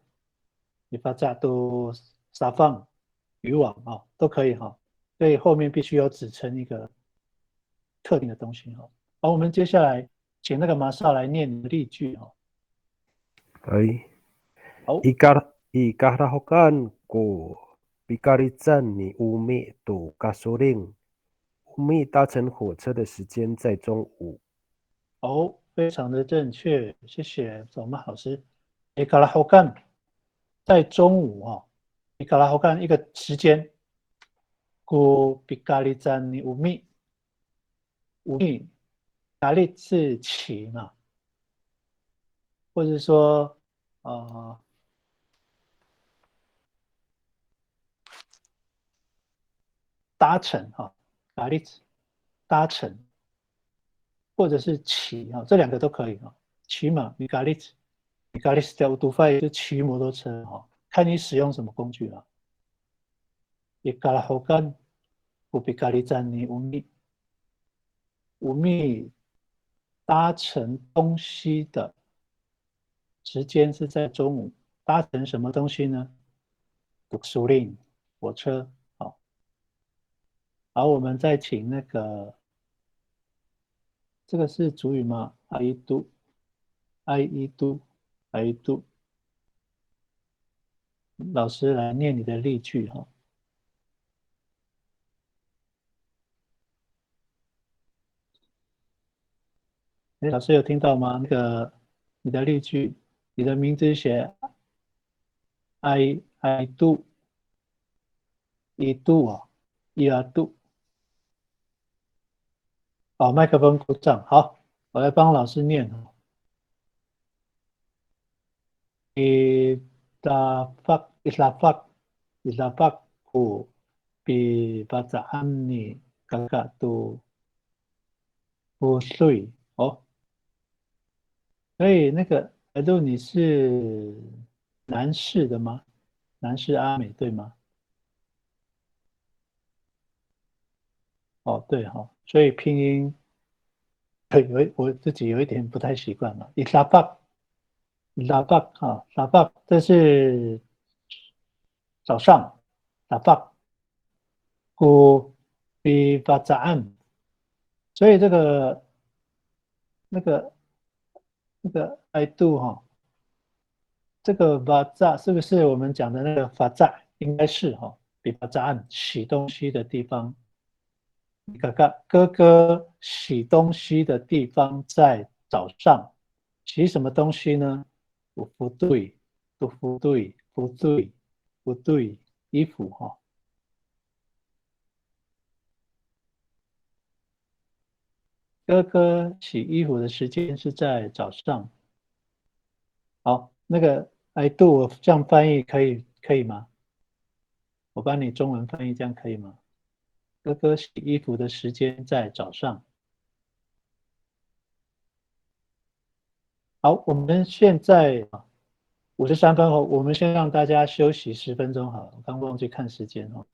米发炸都撒放渔网都可以所以后面必须有指称一个特定的东西好，我们接下来请那个马少来念例句Ay, 好， ikarahokan ko pikaritan ni Umi to kasuring。Umi 搭乘火车的时间在中午。非常的正确，谢谢总马老师。伊卡拉好干，在中午伊卡拉好干一个时间，古比咖喱站你五米，咖喱是骑嘛，或者说搭乘咖喱搭乘，或者是骑这两个都可以骑马米咖喱叫读发就骑摩托车看你使用什么工具了。伊卡拉好干，古比咖喱站你五米搭乘东西的时间是在中午，搭乘什么东西呢？苏令火车好，我们再请那个，这个是主语吗？阿依都，阿依都，阿依都，老师来念你的例句哈。哎，老师有听到吗？那个你的例句，你的名字写 I do， 一 do 啊，一 do。好，麦克风故障。好，我来帮老师念哈。Itafak ku bibacaan ni kakak tu busui 哦，所以那个爱豆你是男士的吗？男士阿美对吗？哦，对哈，所以拼音我自己有一点不太习惯了。Itafak 啊，Itafak 这是早上，Itafak ku bibacaan，所以这个那个I do 哈，这个 vaza 是不是我们讲的那个 vaza？应该是哈，比 vaza 洗东西的地方。你看看哥哥洗东西的地方在早上，洗什么东西呢？不对，不对，不对，不对，衣服哈。哥哥洗衣服的时间是在早上。好，那个 I do 我这样翻译可以吗？我帮你中文翻译，这样可以吗？哥哥洗衣服的时间在早上。好，我们现在53分后，我们先让大家休息10分钟好了。我刚忘记看时间哦。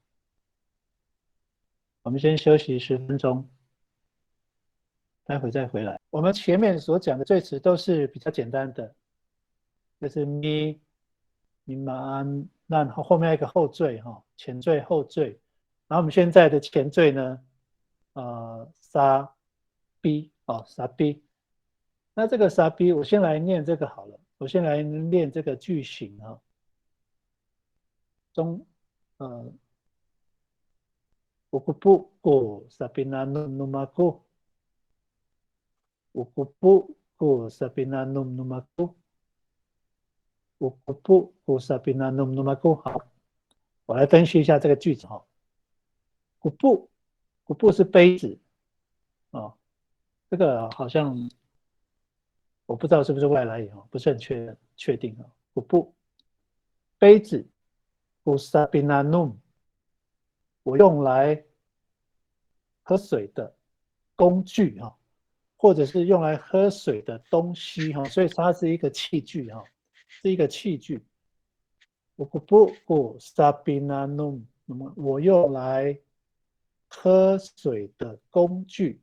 我们先休息10分钟，待会再回来。我们前面所讲的赘词都是比较简单的，就是咪、咪嘛、那后面一个后缀哈，前缀后缀。然后我们现在的前缀呢，沙 B 哦，沙 B。那这个沙 B， 我先来念这个好了。我先来念这个句型啊，中ukupu ko sa pinanom ako. Ukupo ko sa pinanom ako. Ukupo ko sa pinanom ako。好，我来分析一下这个句子哈。ukupo 是杯子哦，这个好像我不知道是不是外来语哦，不是很确定哦。ukupo 杯子 ko sa pinanom 我用来喝水的工具哈，或者是用来喝水的东西哈，所以它是一个器具哈，是一个器具。ukupo sabinanum， 那么我用来喝水的工具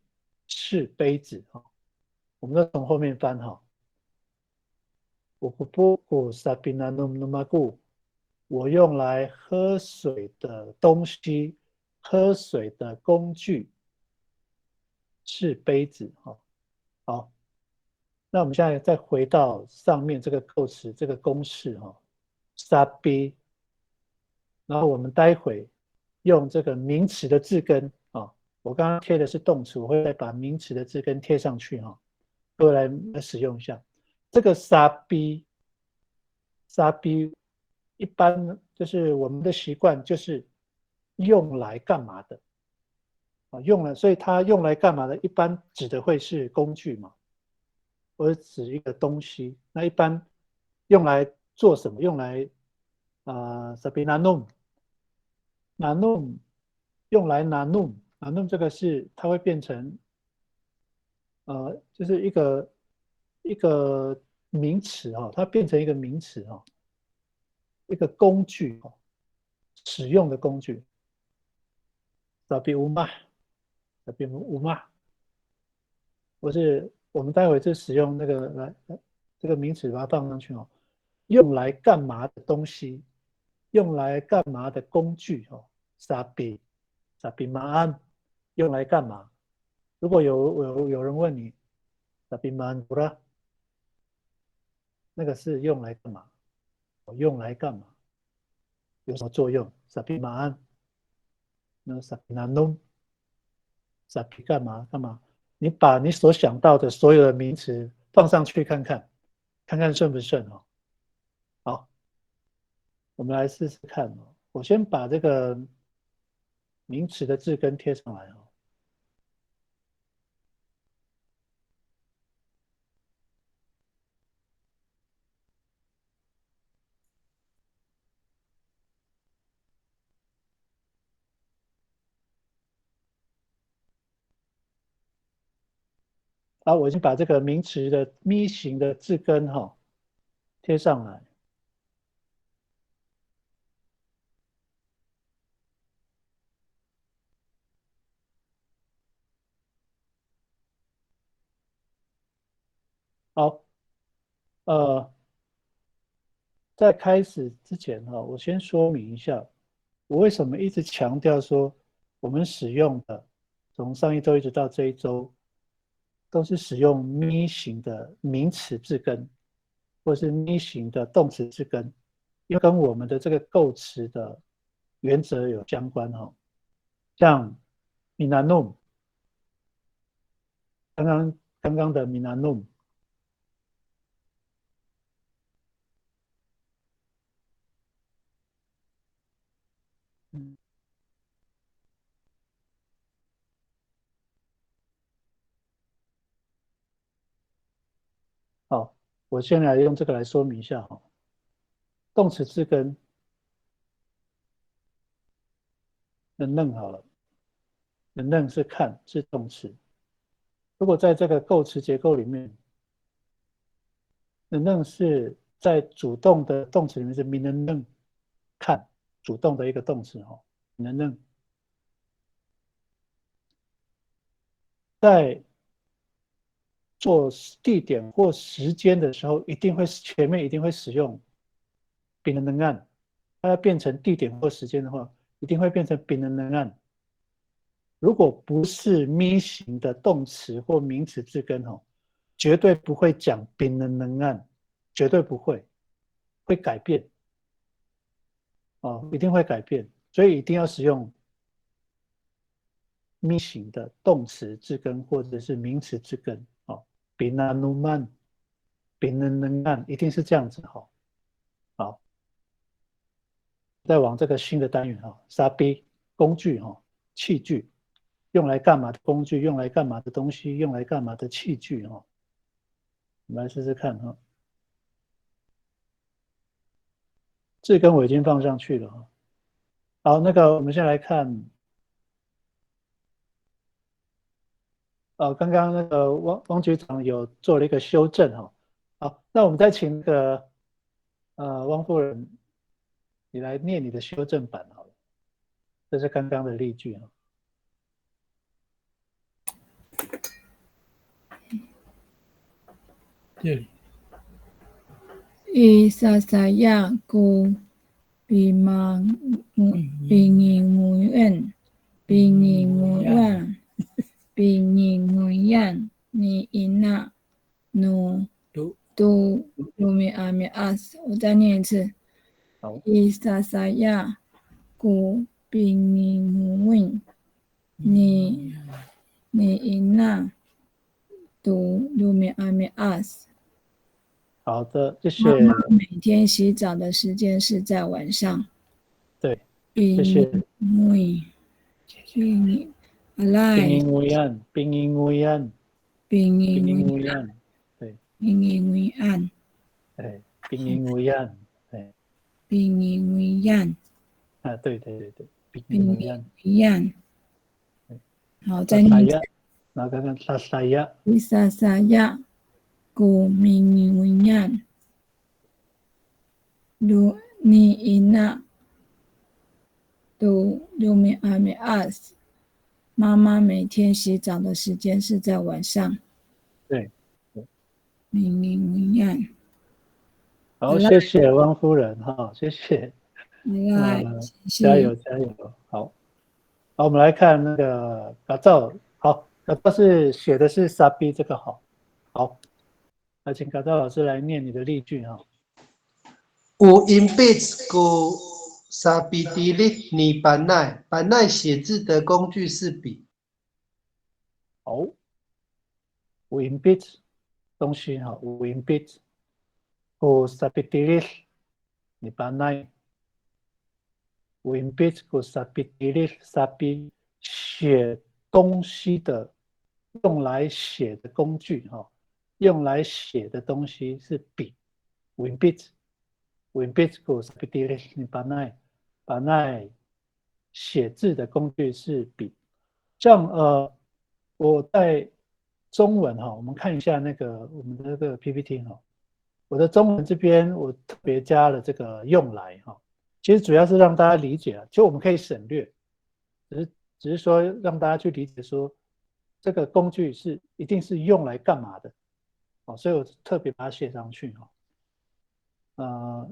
是杯子哈，我们都从后面翻哈。ukupo sabinanum numaku， 我用来喝水的东西，喝水的工具是杯子哈。好，那我们现在再回到上面这个构词这个公式哈，sabi，然后我们待会用这个名词的字根啊，我刚刚贴的是动词，我会再把名词的字根贴上去哈，各位来使用一下这个 sabi， 一般就是我们的习惯就是用来干嘛的啊？所以它用来干嘛的？一般指的会是工具嘛。或者指一个东西，那一般用来做什么？用来nanum， 用来 nanum 这个是它会变成就是一个名词哦，它变成一个名词哦，一个工具哦，使用的工具。sabi uma，或是我们待会就使用那个这个名词把它放上去哦，用来干嘛的东西，用来干嘛的工具哦，sabi maan，用来干嘛？如果有人问你 sabi manura 那个是用来干嘛？用来干嘛？有什么作用 ？sabi maan 那 sabi nanum sabi 干嘛干嘛？你把你所想到的所有的名词放上去看看，看看顺不顺哦。好，我们来试试看哦。我先把这个名词的字根贴上来哦。好，我已经把这个名词的咪形的字根哈贴上来。好，在开始之前哈，我先说明一下，我为什么一直强调说我们使用的从上一周一直到这一周，都是使用咪形的名词字根，或是咪形的动词字根，因为跟我们的这个构词的原则有相关哈。像 minanum， 刚刚的 minanum。好，我先来用这个来说明一下哈。动词字根能好了，能是看是动词。如果在这个构词结构里面，能是在主动的动词里面是能看主动的一个动词哈，能在做地点或时间的时候，前面一定会使用丙能按，它要变成地点或时间的话，一定会变成丙能按。如果不是咪形的动词或名词字根哦，绝对不会讲丙能按，绝对不会，会改变哦，一定会改变，所以一定要使用咪形的动词字根或者是名词字根哦，丙能曼。丙能按一定是这样子哈。好，再往这个新的单元哈，沙逼工具哈，器具，用来干嘛的工具，用来干嘛的东西，用来干嘛的器具哈。我们来试试看哈。字根我已经放上去了哈。好，那个我们先来看，刚刚那个汪局长有做了一个修正哈。好，那我们再请那个汪夫人，你来念你的修正版好了。这是刚刚的例句哈。这里Isasaya ku binginguyan ni ina nu tu lumi ami as。我再念一次。Isasaya ku binginguyan ni ina tu lumi ami as。好的，谢谢。妈妈每天洗澡的时间是在晚上。对，谢谢。binginguyan，对。binginguyan，对，binginguyan，对。binginguyan，对，binginguyan。好，再念一次。然后看看sasaya。Isasaya ku binginguyan ni ina tu lumi ami as。妈妈每天洗澡的时间是在晚上。对。binginguyan。好，谢谢汪夫人哈，谢谢。加油。好。好，我们来看那个嘎造，好，嘎造是写的是沙比这个好，好，那请嘎造老师来念你的例句哈。有因贝兹古沙比迪利尼班奈写字的工具是笔。好，有因贝兹东西哈，有因贝兹古沙比迪利尼班奈。Wimbit 和 Sabi 写东西的，用来写的工具哈，用来写的东西是笔。Wimbit 和 Sabi 你把那写字的工具是笔。这样我在中文哈，我们看一下那个我们的那个 PPT 哈，我的中文这边我特别加了这个用来哈。其实主要是让大家理解，就我们可以省略，只是说让大家去理解说，这个工具一定是用来干嘛的，所以我特别把它写上去哈。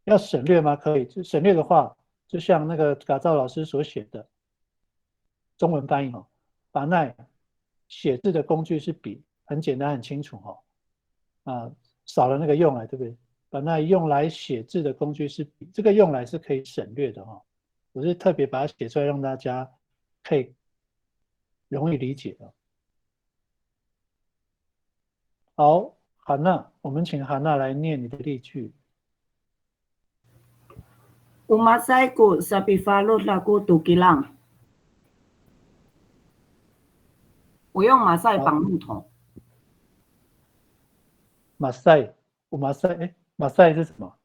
要省略吗？可以，就省略的话，就像那个嘎造老师所写的中文翻译哈，把那写字的工具是笔，很简单很清楚哈，少了那个用来，对不对？把那用来写字的工具是笔，这个用来是可以省略的哈。我是特别把它写出来，让大家可以容易理解的。好，哈娜，我们请哈娜来念你的例句。Umasay ko sa pifalo lago tukilang。我用马赛绑木桶。马赛，马赛是什么？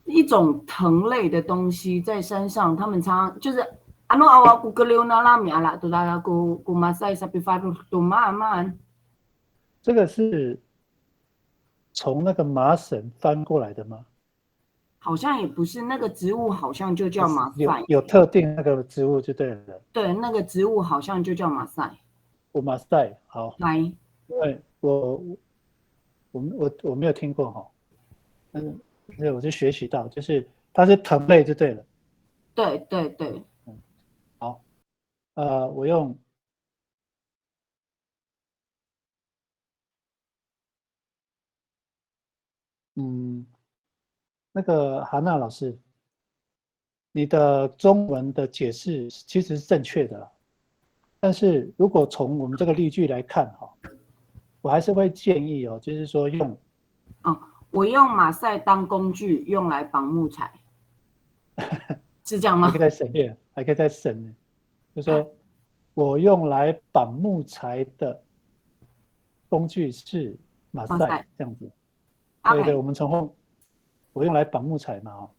一种藤类的东西，在山上，他们常就是ano awa ku keliu na lam ya la tu la ku masai sapi faru tu man。这个是从那个麻绳翻过来的吗？好像也不是，那个植物好像就叫马赛。有特定那个植物就对了。对，那个植物好像就叫马赛。马赛，好。来，因为我没有听过哈，所以我就学习到，就是它是藤类就对了。对对对。好，我用那个哈娜老师，你的中文的解释其实是正确的，但是如果从我们这个例句来看哈，我还是会建议就是说用，我用马赛当工具用来绑木材，是这样吗？还可以再省略，还可以再省，就是说我用来绑木材的工具是马赛，这样子。对对，我们从后，我用来绑木材嘛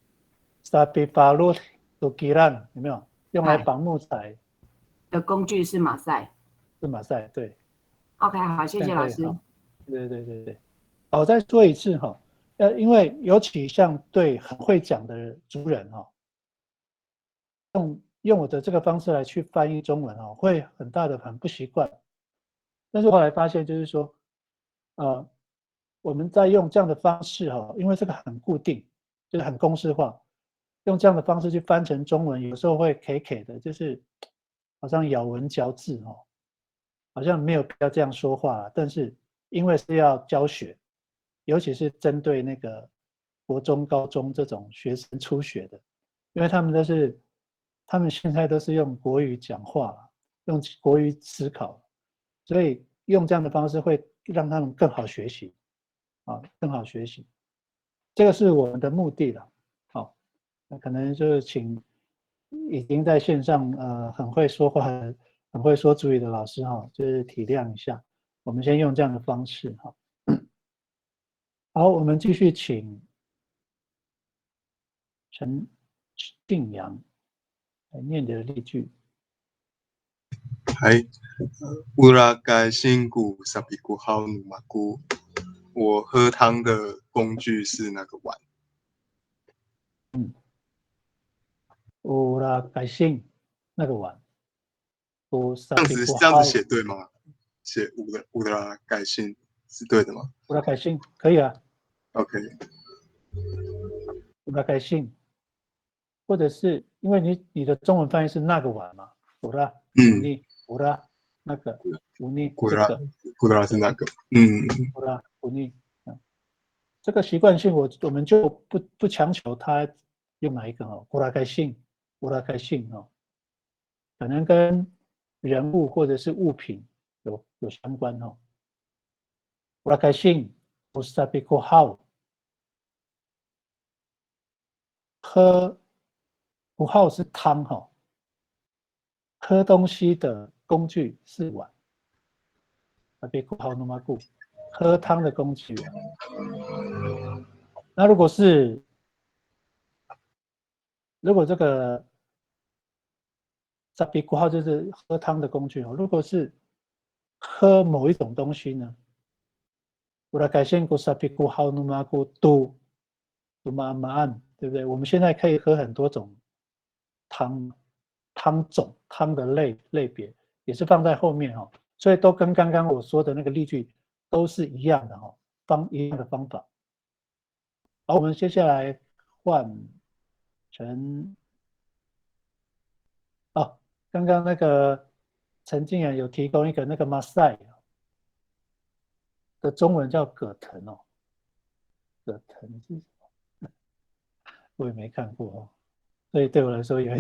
，Sabi falut tukilan 有没有？用来绑木材的工具是马赛，是马赛，对。OK， 好，谢谢老师。对。我再说一次哈，因为尤其像对很会讲的族人哈，用我的这个方式来去翻译中文会很不习惯。但是后来发现就是说，我们在用这样的方式因为这个很固定，就是很公式化，用这样的方式去翻成中文，有时候会 K 的，就是好像咬文嚼字好像没有必要这样说话，但是因为是要教学，尤其是针对那个国中、高中这种学生初学的，因为他们现在都是用国语讲话，用国语思考，所以用这样的方式会让他们更好学习，更好学习，这个是我们的目的了。好，那可能就是请已经在线上很会说话、很会说主语的老师就是体谅一下，我们先用这样的方式好，我们继续请陈定阳来念你的例句。Hai, ura gai singgu sabiku hao numaku。我喝汤的工具是那个碗。ura gai sing 那个碗。这样子写对吗？写ura gai sing 是对的吗？ura gai sing 可以啊。OK。ura gai sing，或者是因为你的中文翻译是那个碗嘛，古拉，尼古拉那个乌尼这个古拉是那个，古拉乌尼，这个习惯性我们就不强求他用哪一个古拉开性可能跟人物或者是物品有相关古拉开性不是在被括号。喝符号是汤喝东西的工具是碗，别括号那么固，喝汤的工具。那如果这个别括号就是喝汤的工具如果是喝某一种东西呢？我来改线过别括号那么固都马安。对不对？我们现在可以喝很多种汤种、汤的类别，也是放在后面所以都跟刚刚我说的那个例句都是一样的一样的方法。好，我们接下来换成刚刚那个陈静然有提供一个那个马赛的中文叫葛藤葛藤是什么？我也没看过所以对我来说有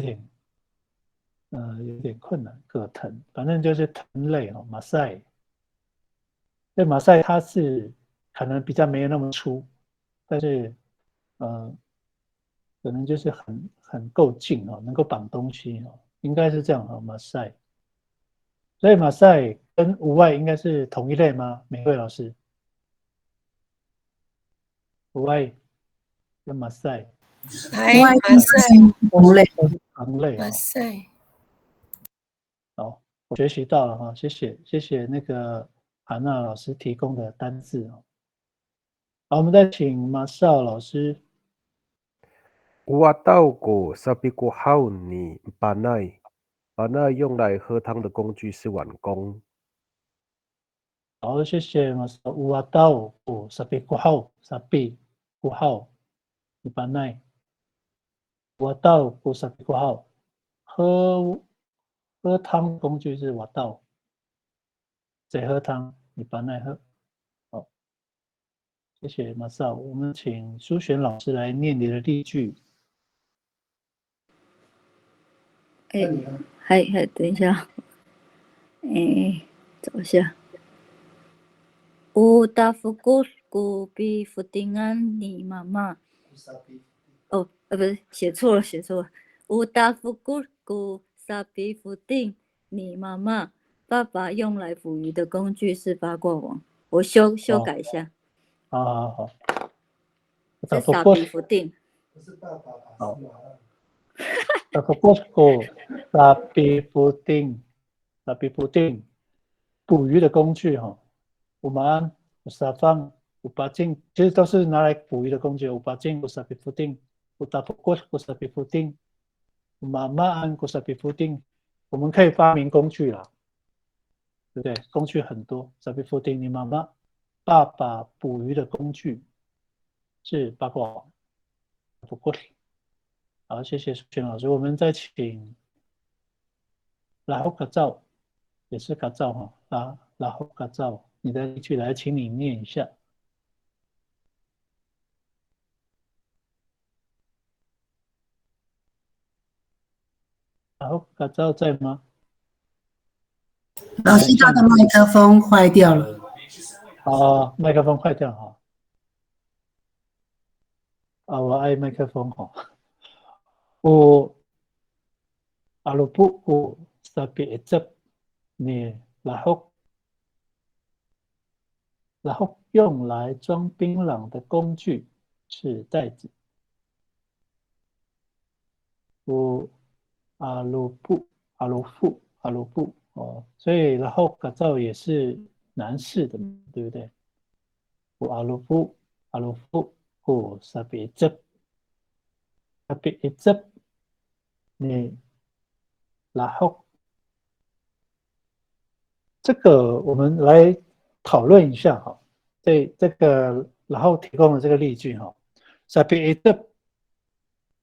点困难。葛藤，反正就是藤类马赛。对，马赛它是可能比较没有那么粗，但是可能就是很够劲能够绑东西应该是这样马赛。所以马赛跟无外应该是同一类吗？美惠老师，无外跟马赛。马赛同类马赛。好，我学习到了谢谢那个韩娜老师提供的单字好，我们再请马少老师。我到过sabi ko hao ni panay， panay 用来喝汤的工具是碗公。好，谢谢马少。我到过sabi ko hao ni panay。我到过sabi ko hao， 喝汤工具是我到。谁喝汤？你panay喝。好，谢谢马少。我们请苏璇老师来念你的例句。等一下，找一下。Utafukur ku bi futingan ni mama。不是，写错了。Utafukur ku sabi futing你妈妈。爸爸用来捕鱼的工具是八卦网。我修改一下。好。是sabi futing。不是爸爸，好。Utafukur sabi futing， 捕鱼的工具Umaan usafang upacing， 其实都是拿来捕鱼的工具。upacing usapi puting， utafukur usapi puting， umamaan usapi puting。 我们可以发明工具啦，对不对？工具很多。usapi puting， 你妈妈爸爸捕鱼的工具是八卦网。好，谢谢苏璇老师。我们再请拉后卡照，也是卡照拉后卡照。你的例句来，请你念一下。然后卡照在吗？老师，他的麦克风坏掉了。麦克风坏掉我爱麦克风我阿鲁布我sabi ecep你然后用来装槟榔的工具是袋子。我阿鲁布所以然后改造也是男士的，对不对？我阿鲁布我sabi ecep你然后这个我们来讨论一下对这个然后提供的这个例句sabi ecep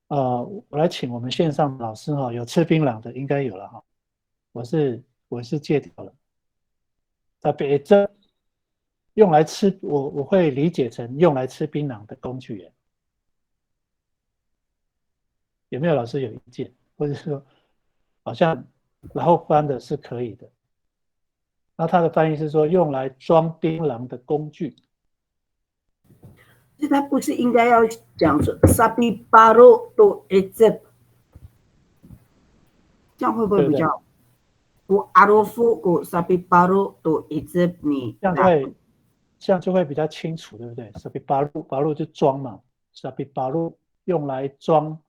我来请我们线上的老师有吃槟榔的应该有了我是戒掉了。特别这用来吃，我会理解成用来吃槟榔的工具人。有没有老师有意见？或者说，好像然后翻的是可以的。那他的翻译是说用来装槟榔的工具。其实他不是应该要讲说 sapi baru to ejep， 这样会不会比较？我阿罗夫古 sapi baru to ejep 你这样就会比较清楚，对不对 ？sapi baru 就装嘛 ，sapi baru 用来装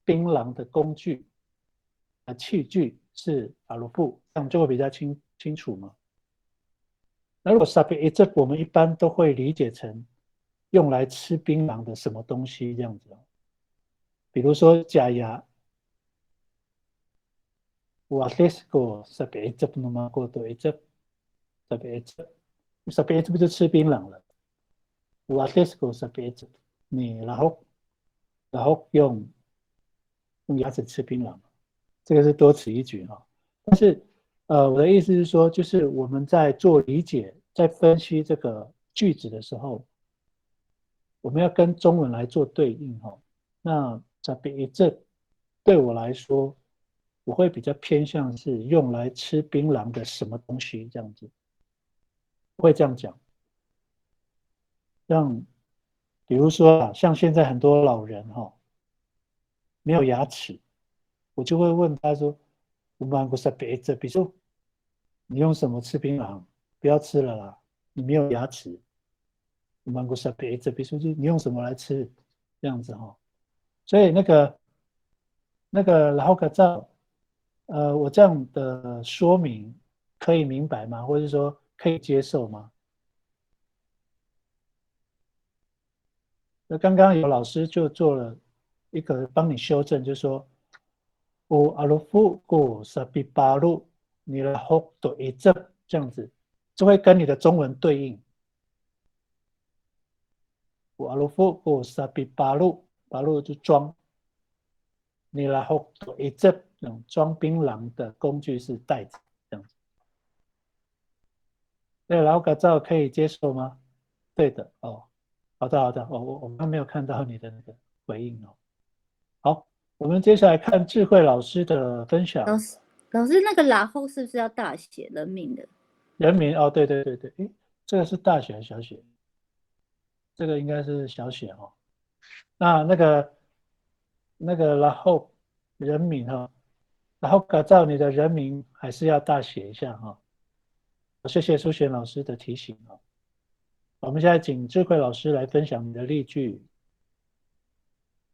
槟榔的工具，器具是阿罗夫，这样就会比较清楚嘛。那如果 sapi ejep 我们一般都会理解成用来吃槟榔的什么东西这样子，比如说假牙。Watesko sapi ejep nama ko to ejep sapi ejep 就吃槟榔了。Watesko sapi ejep 你然后用牙齿吃槟榔，这个是多此一举哈。但是我的意思是说，就是我们在做理解、在分析这个句子的时候，我们要跟中文来做对应哈。那sapi ejep对我来说，我会比较偏向是用来吃槟榔的什么东西这样子，会这样讲。像比如说啊，像现在很多老人哈，没有牙齿，我就会问他说：“我们是别的，比如说你用什么吃槟榔？不要吃了啦，你没有牙齿。我们是别的，比如说你用什么来吃？这样子哈。所以那个然后可照。我这样的说明可以明白吗？或者说可以接受吗？那刚刚有老师就做了一个帮你修正，就是说，我阿鲁夫过萨比巴路，你的后多一正这样子，就会跟你的中文对应。我阿鲁夫过萨比巴路，巴路就装，你的后多一正，装槟榔的工具是袋子，这样子。对，老改造可以接受吗？对的哦，好的，我刚没有看到你的那个回应哦。好，我们接下来看智慧老师的分享。老师那个然后是不是要大写人名的？人名哦，对，诶，这个是大写还是小写？这个应该是小写哦。那个然后人名哈，然后改造你的人名还是要大写一下哈。谢谢苏璇老师的提醒啊。我们现在请智慧老师来分享你的例句。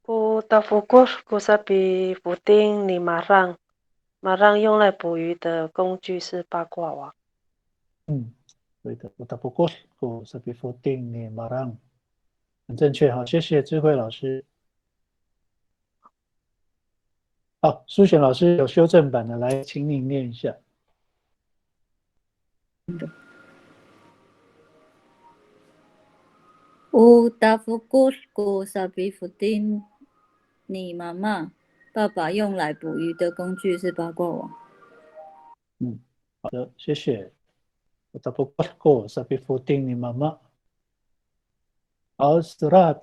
Utafukur kusabi puting ni marang， marang 用来捕鱼的工具是八卦网。对的，Utafukur kusabi puting ni marang， 很正确哈，谢谢智慧老师。好，苏璇老师有修正版的，来，请你念一下。Utafukur kusabi puting你妈妈，爸爸用来捕鱼的工具是八卦网。好的，谢谢。Utafukur kusabi puting ni mama。好，Sura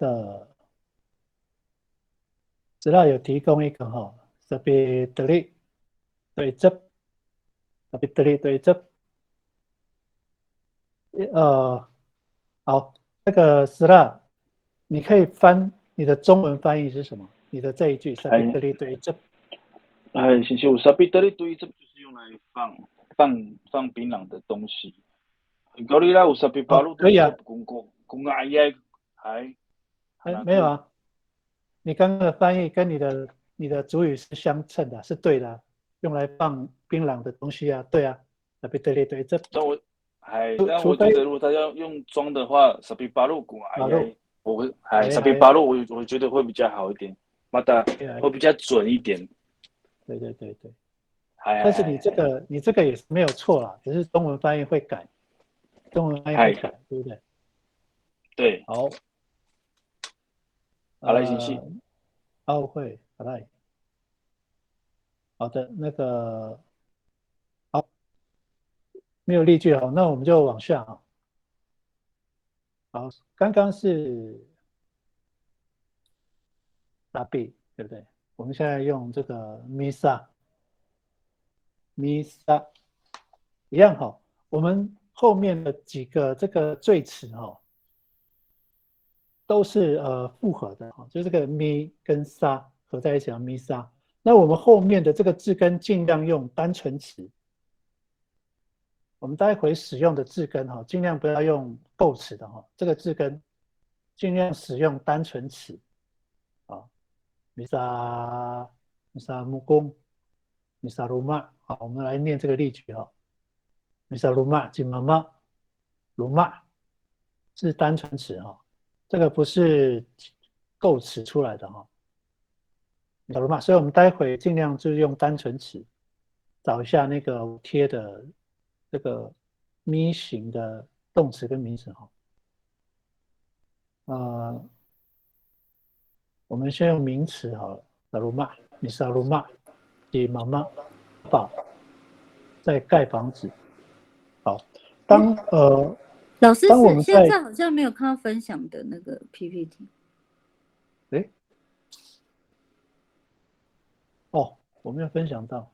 有提供一个哈，sabi teri 对这 sabi teri 对这，好，这个 Sura 你可以翻你的中文翻译是什么？你的这一句 sabi teri 对这。先生，sabi teri 对这就是用来放槟榔的东西。高丽拉有 sabi baru 可以啊，公阿爷还没有啊。你刚刚的翻译跟你的主语是相称的，是对的，用来放槟榔的东西啊，对啊，sabi teri 对这。但我觉得如果他要用装的话，sabi baru 公阿爷，sabi baru 我觉得会比较好一点，会比较准一点。对。但是你这个也是没有错啦，只是中文翻译会改，对不对？对。好。好来，请细。会，好来。好的，那个没有例句哦，那我们就往下啊。好，刚刚是大 B 对不对？我们现在用这个 misa 一样哈。我们后面的几个这个缀词哈，都是复合的哈，就这个 mi 跟 sa 合在一起啊 misa。那我们后面的这个字根尽量用单纯词。我们待会使用的字根哈，尽量不要用构词的哈，这个字根尽量使用单纯词啊。misa 木工 misa rumah。好，我们来念这个例句哈。misa rumah 金妈妈 rumah 是单纯词哈，这个不是构词出来的哈。misa rumah， 所以我们待会尽量就用单纯词，找一下那个贴的这个咪型的动词跟名词哈。我们先用名词好了 rumah misa rumah 给妈妈抱，在盖房子。好，老师当我们现在好像没有看到分享的那个 PPT。哦，我没有分享到，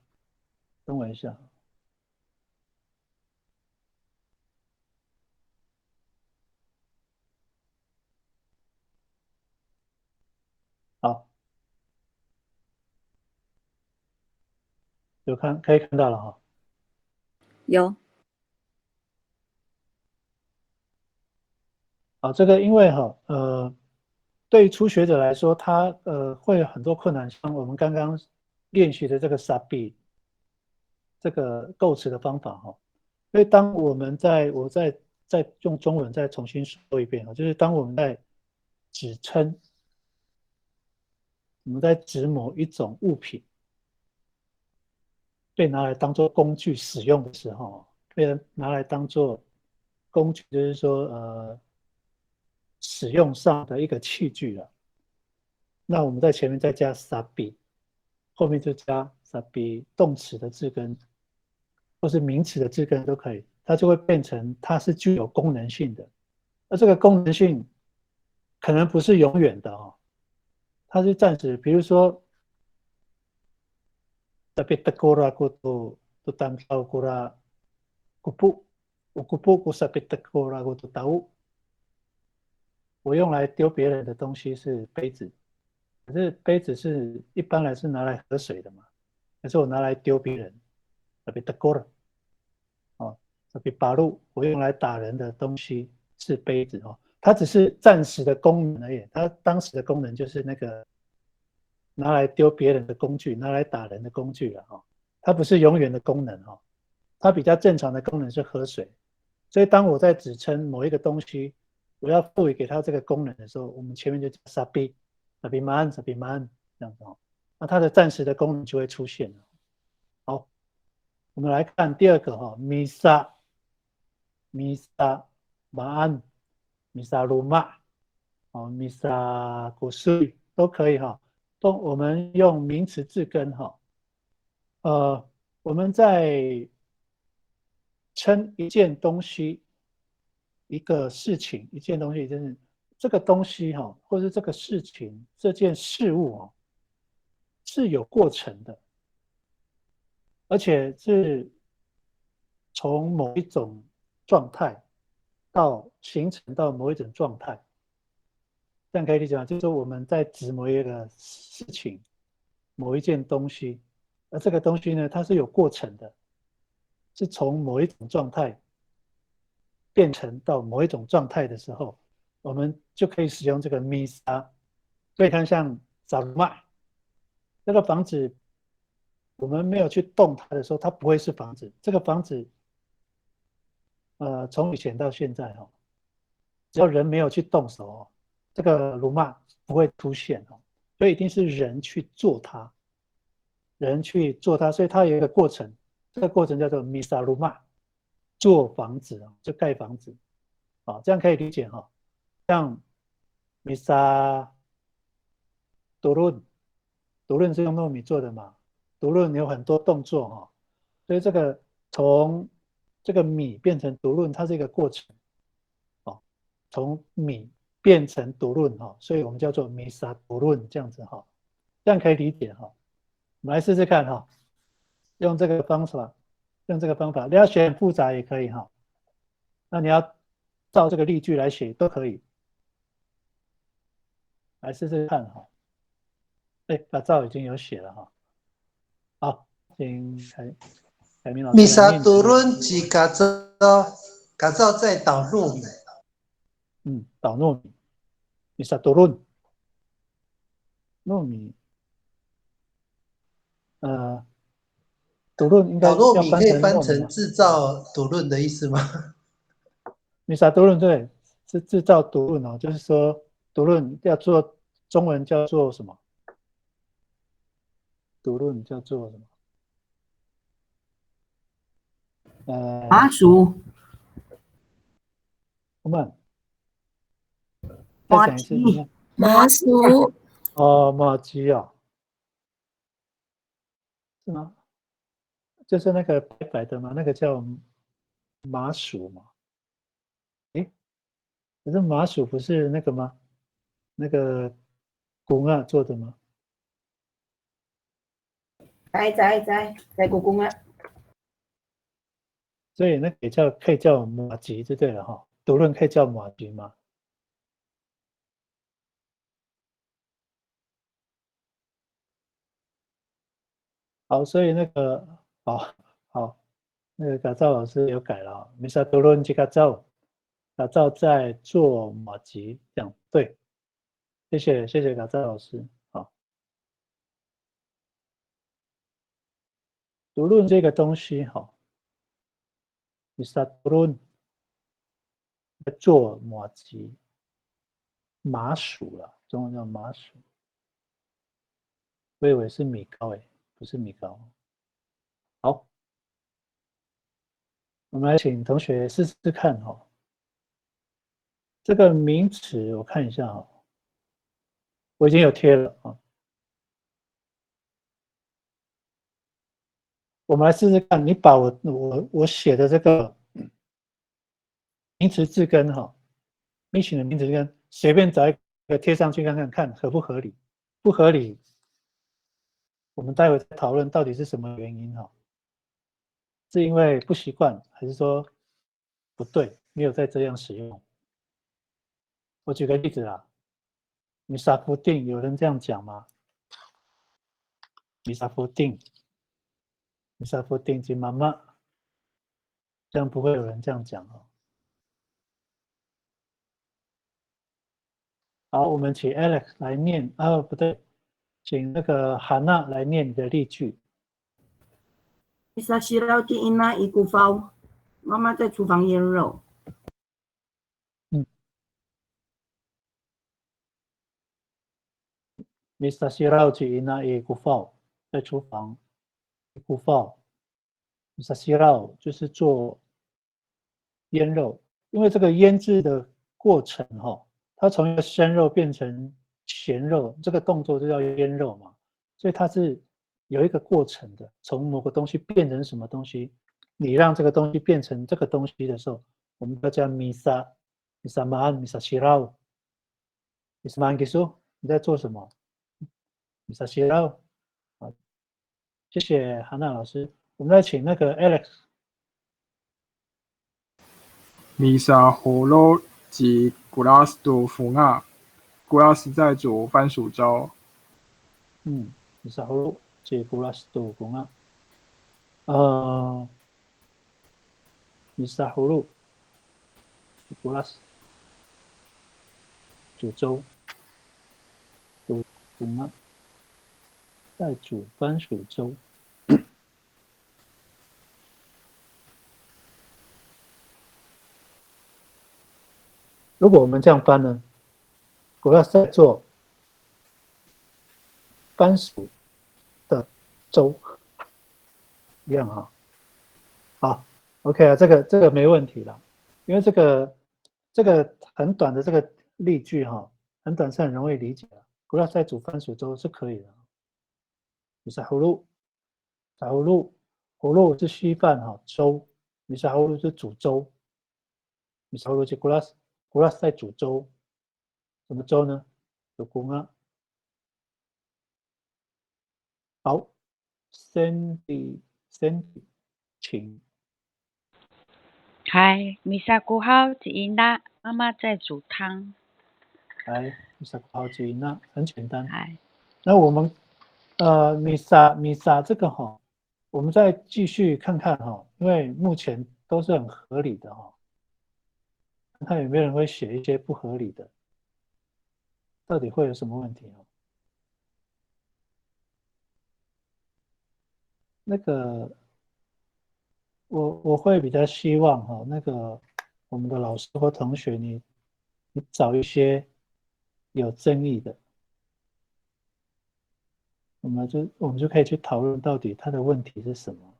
等我一下。好，可以看到了哈。有。好，这个因为对于初学者来说，他会有很多困难，像我们刚刚练习的这个 sabi 这个构词的方法哈。所以当我再用中文再重新说一遍哈，就是当我们在指称，我们在指某一种物品被拿来当做工具使用的时候，被拿来当做工具，就是说使用上的一个器具了。那我们在前面再加 sabi， 后面就加 sabi 动词的字根，或是名词的字根都可以，它就会变成它是具有功能性的。那这个功能性可能不是永远的哦，它是暂时，比如说 tapi tegur aku tu tampau kura kupu kupu ku sapi tegur aku tu tahu。我用来丢别人的东西是杯子，可是杯子是一般来是拿来喝水的嘛，可是我拿来丢别人 tapi tegur。哦 tapi baru 我用来打人的东西是杯子哦，它只是暂时的功能而已，它当时的功能就是那个拿来丢别人的工具，拿来打人的工具了哈，它不是永远的功能哈，它比较正常的功能是喝水，所以当我在指称某一个东西，我要赋予给它这个功能的时候，我们前面就加 sabi man 这样子哦，那它的暂时的功能就会出现了。好，我们来看第二个哈 ，misa maan misa rumah 哦 misa kusui 都可以哈。我们用名词字根哈，我们在称一件东西、一个事情、一件东西，就是这个东西哈，或是这个事情、这件事物哦，是有过程的，而且是从某一种状态到形成到某一种状态。这样可以理解吗？就是说我们在指某一个事情、某一件东西，而这个东西呢，它是有过程的，是从某一种状态变成到某一种状态的时候，我们就可以使用这个 misa。所以看像 sarma 这个房子，我们没有去动它的时候，它不会是房子。这个房子，从以前到现在哈，只要人没有去动手哦，这个鲁玛不会出现哦，所以一定是人去做它，所以它有一个过程，这个过程叫做 misa 鲁玛，做房子啊，就盖房子，啊，这样可以理解哈。像 misa turun 是用糯米做的嘛，turun有很多动作哈，所以这个从这个米变成读论，它是一个过程，哦，从米变成读论哈，所以我们叫做米萨读论这样子哈，这样可以理解哈。我们来试试看哈，用这个方法，你要写很复杂也可以哈，那你要照这个例句来写都可以，来试试看哈。哎，把照已经有写了哈，好，请凯明老师。米萨杜伦吉嘎造在捣糯米。捣糯米，米萨杜伦，糯米，杜伦应该捣糯米可以要翻成制造杜伦的意思吗？米萨杜伦对，是制造杜伦哦，就是说杜伦要做中文叫做什么？杜伦叫做什么？麻薯。我们再讲一次。麻薯。哦，麻糬哦，是吗？就是那个白白的嘛，那个叫麻薯嘛。诶，可是麻薯不是那个吗？那个公啊做的吗？在故宫啊。所以那个可以叫麻糬就对了哈，读论可以叫麻糬吗？好，所以那个好，那个嘎造老师有改了，米萨读论这个造，嘎造在做麻糬，这样对，谢谢嘎造老师。好，读论这个东西哈，米萨读论在做麻糬，麻薯了，中文叫麻薯，我以为是米糕诶，不是米糕。好，我们来请同学试试看哈。这个名词我看一下哈，我已经有贴了啊。我们来试试看，你把我写的这个名词字根哈，你写的名词字根随便找一个贴上去看合不合理？不合理，我们待会再讨论到底是什么原因哈。是因为不习惯，还是说不对，没有再这样使用？我举个例子啦，米萨夫定，有人这样讲吗？米萨夫定及妈妈，这样不会有人这样讲哦。好，我们请 Alex 来念，不对，请那个韩娜来念你的例句。Isa shirau ti ina ikufau， 妈妈在厨房腌肉。Mr. Shirauji ina ikufau， 在厨房。ikufau，Mr. Shirau 就是做腌肉，因为这个腌制的过程哈，它从一个生肉变成咸肉，这个动作就叫腌肉嘛，所以它是有一个过程的，从某个东西变成什么东西，你让这个东西变成这个东西的时候，我们要叫 Misa Maan Misa Shirau。Misa Maan Gisu， 你在做什么？Misa Shirau。好，谢谢韩娜老师。我们再请那个 Alex。Misa holo 及 glass do 福纳 ，glass 在煮番薯粥。Misa holo 及 glass do 福纳。Misa holo 及 glass 煮粥，煮福纳，在煮番薯粥。如果我们这样翻呢，我要在做番薯的粥，一样哈。好 ，OK 啊，这个没问题了，因为这个很短的这个例句哈，很短是很容易理解的。不要再煮番薯粥是可以的。你是葫芦是稀饭哈，粥米沙呼噜是煮粥，米沙呼噜是古拉斯在煮粥，什么粥呢？有公啊。好 ，Sandy， 请。嗨，米萨古好，吉伊娜，妈妈在煮汤。来，米萨古好，吉伊娜，很简单。嗨，那我们米萨这个哈，我们再继续看看哈，因为目前都是很合理的哈，看看有没有人会写一些不合理的，到底会有什么问题哦？那个，我会比较希望哈，那个我们的老师或同学，你找一些有争议的，我们就可以去讨论到底他的问题是什么。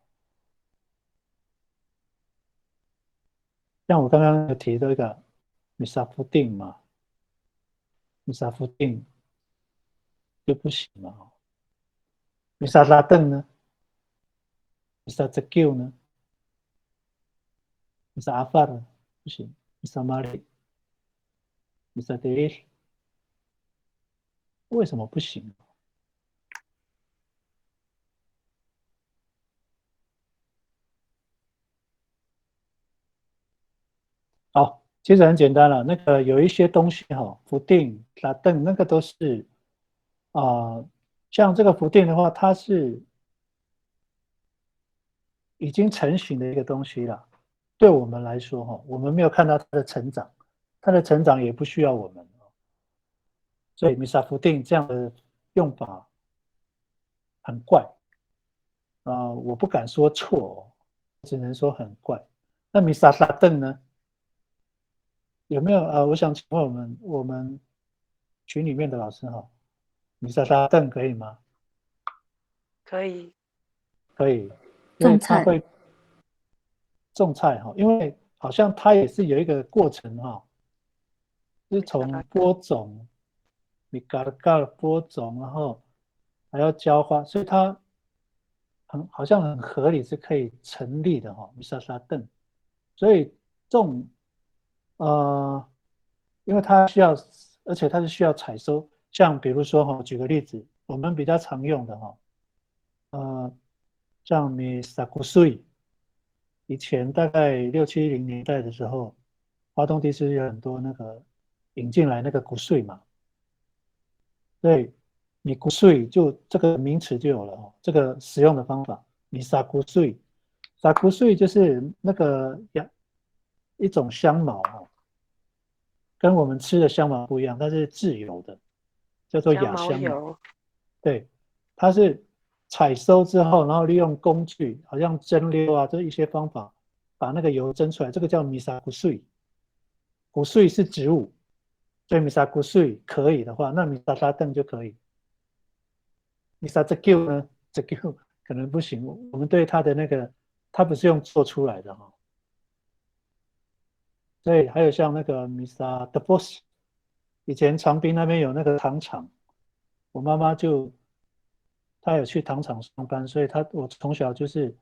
像我刚刚有提到一个米沙夫定嘛，米沙夫定就不行嘛。米沙拉邓呢？米沙泽旧呢？米沙阿法呢？不行。米沙马里，米沙德里，为什么不行？好，其实很简单了。那个有一些东西哈，福定、拉邓那个都是像这个福定的话，它是已经成型的一个东西了。对我们来说哈，我们没有看到它的成长，它的成长也不需要我们。所以米沙福定这样的用法很怪我不敢说错只能说很怪。那米沙拉邓呢？有没有我想请问我们群里面的老师哈，米沙拉邓可以吗？可以，可以，因为它会种菜哈，因为好像它也是有一个过程哈，是从播种，米嘎嘎播种，然后还要浇花，所以它好像很合理，是可以成立的哈，米沙拉邓。所以种因为它需要，而且它是需要采收，像比如说哈，举个例子，我们比较常用的哈，像米萨古穗，以前大概6、70年代的时候，华东地区有很多那个引进来那个古穗嘛，对，米古穗就这个名词就有了哦，这个使用的方法，米萨古穗，萨古穗就是那个一种香茅哦，跟我们吃的香茅不一样，它是自由的，叫做亚香茅。对，它是采收之后，然后利用工具，好像蒸馏啊，这一些方法，把那个油蒸出来，这个叫米萨古穗。古穗是植物，所以米萨古穗可以的话，那米萨拉邓就可以。米萨泽旧呢？泽旧可能不行，我们对它的那个，它不是用做出来的哈。所以还有像那个米萨德波斯，以前长滨那边有那个糖厂，我妈妈她有去糖厂上班，所以我从小就是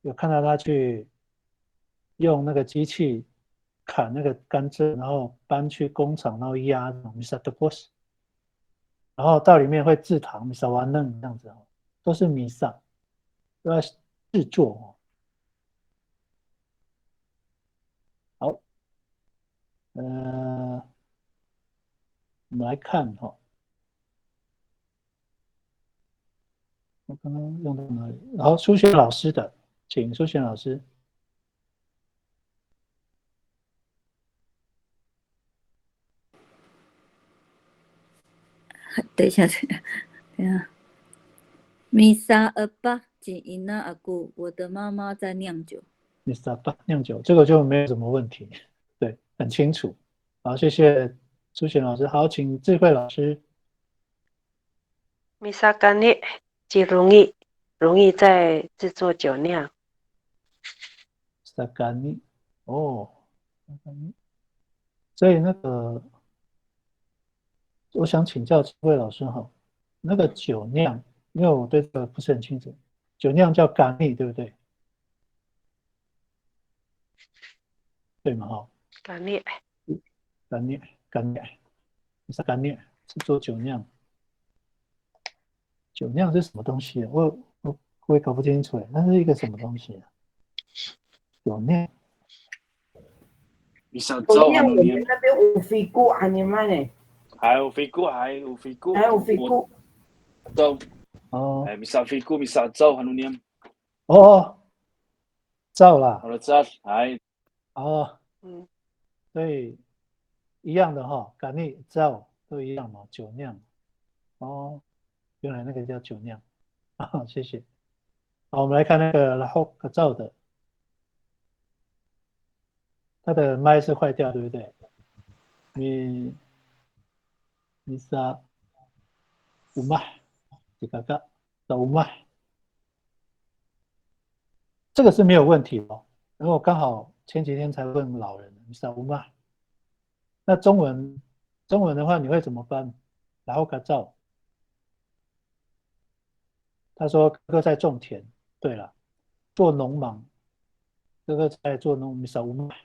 有看到她去用那个机器砍那个甘蔗，然后搬去工厂，然后压米萨德波斯，然后到里面会制糖，米萨瓦嫩这样子哦，都是米萨都要制作哦。好，我们来看哈，我刚刚用到哪里？然后苏璇老师的，请苏璇老师。等一下，米萨尔巴吉伊纳阿古，我的妈妈在酿酒。米萨巴酿酒，这个就没有什么问题，对，很清楚。好，谢谢苏璇老师。好，请智慧老师。Misalkan nih, Cirungi在制作酒酿。Sakani， 哦，所以那个，我想请教智慧老师哈，那个酒酿，因为我对这个不是很清楚，酒酿叫干蜜，对不对？对吗？哈，干裂，干裂，是干裂，是做酒酿。酒酿是什么东西啊？我也搞不清楚，那是一个什么东西啊？酒酿。你想走我们那边有飞锅啊，你们呢？还有飞锅，还有飞锅，还有飞锅。走。哦。哎，bisa飛姑，bisa走，還有念。哦，走啦。好了，走，哎。哦。所以一样的哈，咖喱走都一样嘛，酒酿。哦，原来那个叫酒酿。啊，谢谢。好，我们来看那个拉后克照的，它的麦是坏掉，对不对？你啥五麦，几个的五麦，这个是没有问题哦。然后刚好前几天才问老人，你啥五麦？那中文的话，你会怎么翻？然后个照，他说哥哥在种田，对了，做农忙，哥哥在做农少五麦，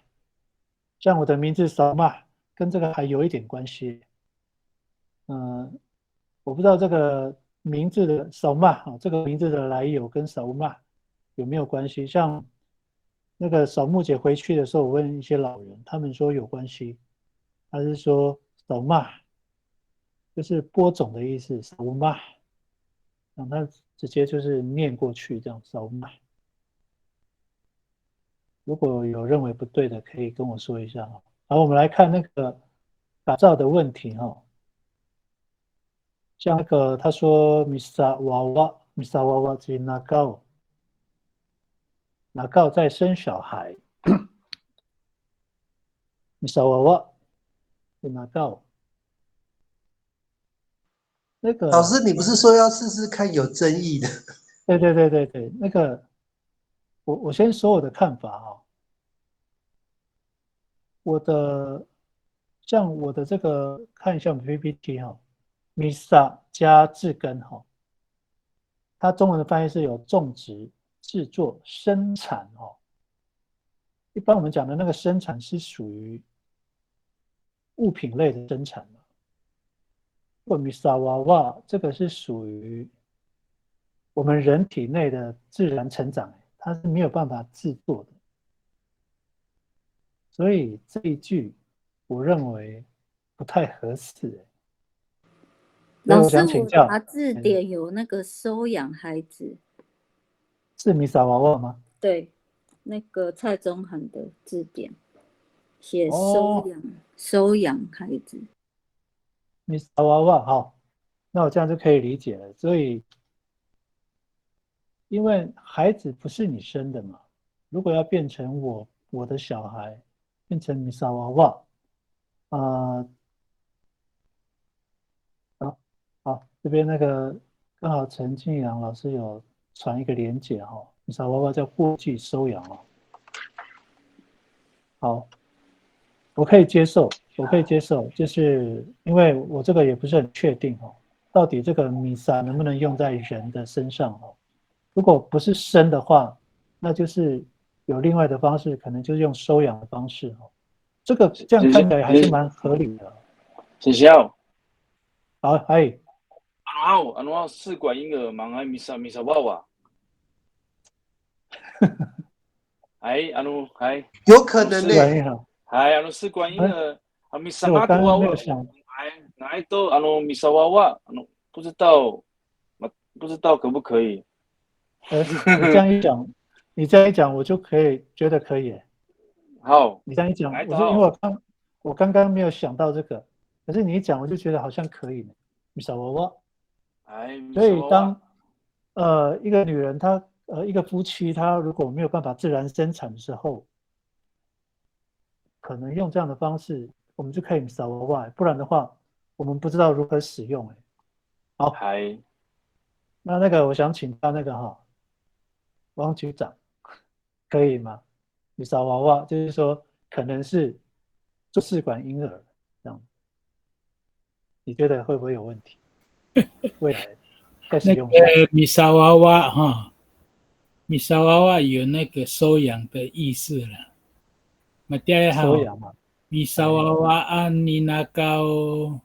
像我的名字少麦，跟这个还有一点关系。我不知道这个名字的少麦啊，这个名字的来由跟少麦有没有关系？像那个扫墓姐回去的时候，我问一些老人，他们说有关系。他是说少麦就是播种的意思，少麦，让他直接就是念过去这样少麦。如果有认为不对的，可以跟我说一下哈。好，我们来看那个打造的问题哈。像那个他说米萨娃娃及拿高在生小孩，米萨娃娃及拿高。那个老师，你不是说要试试看有争议的？对，那个我先说我的看法哈。像我的这个看一下我们 PPT 哈 ，Misa 加字根哈，它中文的翻译是有种植、制作、生产哦。一般我们讲的那个生产是属于物品类的生产嘛。或 Misa 娃娃这个是属于我们人体内的自然成长，它是没有办法制作的。所以这一句我认为不太合适。老师，我查字典有那个收养孩子，是米萨娃娃吗？对，那个蔡宗涵的字典写收养孩子。米萨娃娃，好，那我这样就可以理解了。所以，因为孩子不是你生的嘛，如果要变成我的小孩，变成米萨娃娃，好，这边那个刚好陈庆阳老师有传一个连结哈，米萨娃娃叫过继收养哦。好，我可以接受，就是因为我这个也不是很确定哦，到底这个米萨能不能用在人的身上哦？如果不是生的话，那就是有另外的方式，可能就是用收养的方式哦。这样看起来还是蛮合理的。谢谢。好，哎。试管婴儿忙爱米萨娃娃。有可能呢。試管嬰兒米薩娃娃，都米薩娃娃，不知道可不可以？你这样一讲，我就可以觉得可以。好，你这样一讲，因为我刚刚没有想到这个，可是你一讲，我就觉得好像可以呢。米萨娃娃。所以当一个女人她一个夫妻她如果没有办法自然生产的时候，可能用这样的方式，我们就可以米萨娃娃，不然的话我们不知道如何使用。好，那个我想请到那个王局长，可以吗？米萨娃娃就是说可能是做试管婴儿这样，你觉得会不会有问题？未来再使用那个米萨娃娃哈，米萨娃娃有那个收养的意思了。收养嘛。米萨娃娃安妮那高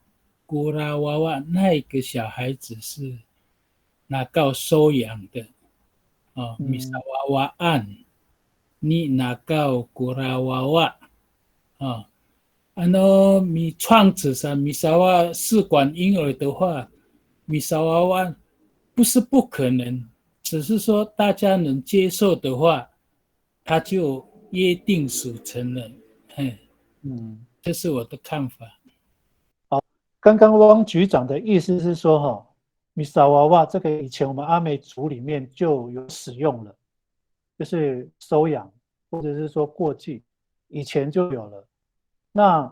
古拉娃娃，那个小孩子是那高收养的哦。米萨娃娃安妮那高古拉娃娃哦。米创子上米萨娃试管婴儿的话，米萨娃娃不是不可能，只是说大家能接受的话，他就约定俗成了。这是我的看法。好，刚刚汪局长的意思是说，哈，米萨娃娃这个以前我们阿美族里面就有使用了，就是收养或者是说过继，以前就有了。那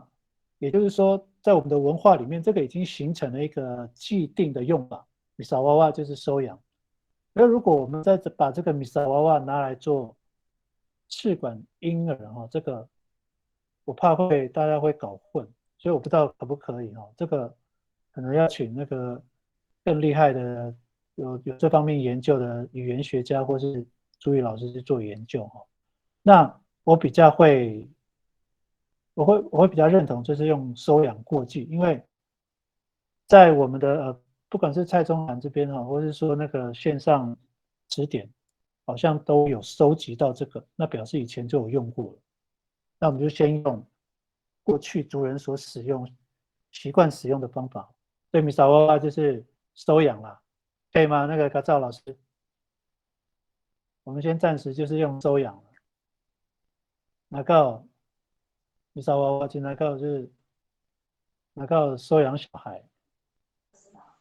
也就是说，在我们的文化里面，这个已经形成了一个既定的用法。米萨娃娃就是收养。那如果我们再把这个米萨娃娃拿来做试管婴儿，哈，这个我怕大家会搞混，所以我不知道可不可以，哈，这个可能要请那个更厉害的有这方面研究的语言学家或是朱宇老师去做研究，哈。那我比较会。我会比较认同，就是用收养过继，因为在我们的不管是蔡中南这边哈，或是说那个线上词典，好像都有收集到这个，那表示以前就有用过了。那我们就先用过去族人所习惯使用的方法。所以米萨娃娃就是收养啦，可以吗？那个嘎赵老师，我们先暂时就是用收养了。那个。米萨娃娃今天就是收养小孩，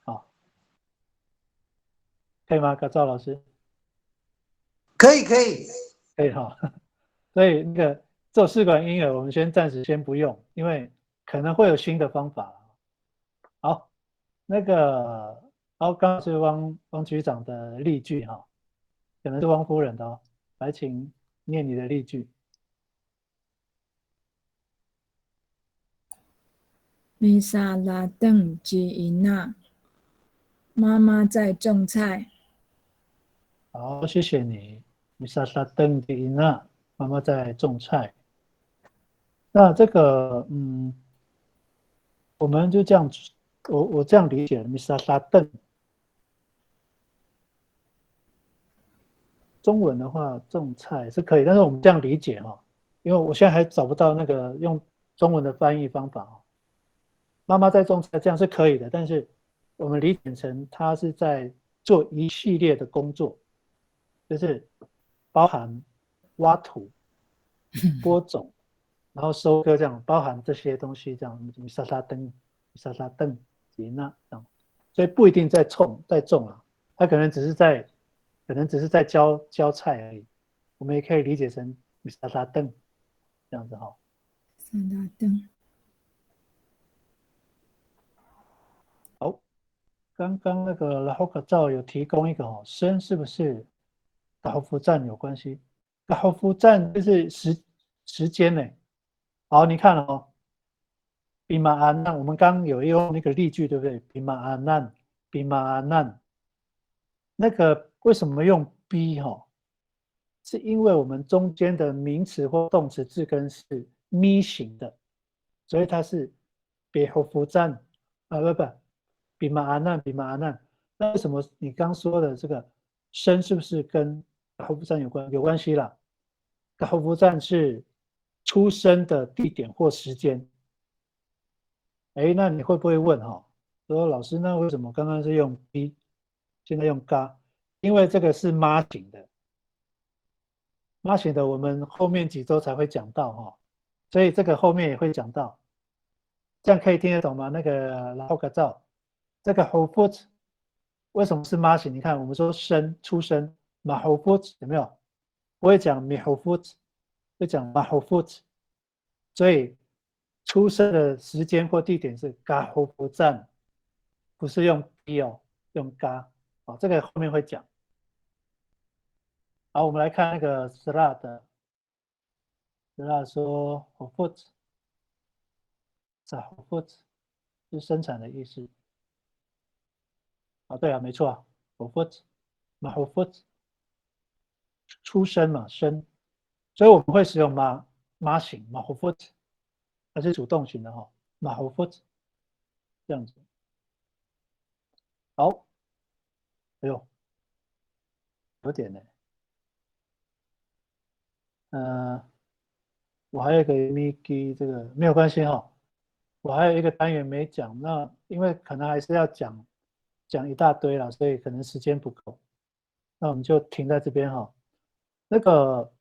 好，可以吗？赵老师，可以哈。所以那个做试管婴儿，我们暂时先不用，因为可能会有新的方法。好，那个刚刚是汪局长的例句哈，可能是汪夫人的哦，来请念你的例句。米萨拉邓吉伊娜，妈妈在种菜。好，谢谢你。米萨拉邓吉伊娜，妈妈在种菜。那这个，我们就这样，我这样理解，米萨拉邓。中文的话，种菜是可以，但是我们这样理解哈，因为我现在还找不到那个用中文的翻译方法哈。妈妈在种菜，这样是可以的，但是我们理解成她是在做一系列的工作，就是包含挖土、播种，然后收割，这样包含这些东西，这样米沙沙灯、吉娜这样，所以不一定在种啊，他可能只是在浇菜而已。我们也可以理解成米沙沙灯这样子哈。沙拉灯。好，刚刚那个拉霍克照有提供一个哦，生是不是达霍夫站有关系？达霍夫站就是时间呢。好，你看哦，比马阿难，我们刚刚有用那个例句，对不对？比马阿难，那个为什么用 b 哈？是因为我们中间的名词或动词字根是咪型的，所以它是别霍夫站不。比马阿难，那为什么你刚说的这个生是不是跟达霍夫站有关系啦？达霍夫站是出生的地点或时间。那你会不会问哈？说老师，那为什么刚刚是用 b， 现在用 ga？ 因为这个是妈型的，我们后面几周才会讲到哈，所以这个后面也会讲到，这样可以听得懂吗？那个拉后个照。这个 hofut 为什么是妈型？你看，我们说出生 mahofut 有没有？不会讲 mihofut， 会讲 mahofut， 所以出生的时间或地点是 gahofut 站，不是用 b 哦，用 ga。好，这个后面会讲。好，我们来看那个 Sla 的 Sla 说 hofut， hofut 是生产的意思。对啊，没错啊 ，hofut， mahofut， 出生嘛，生，所以我们会使用妈，妈型马胡夫子，它是主动型的哈，马胡夫子这样子。好，哎呦，有点呢。我还有一个 Miki 这个没有关系哈，我还有一个单元没讲，那因为可能还是要讲一大堆啦，所以可能时间不够，那我们就停在这边哈。那个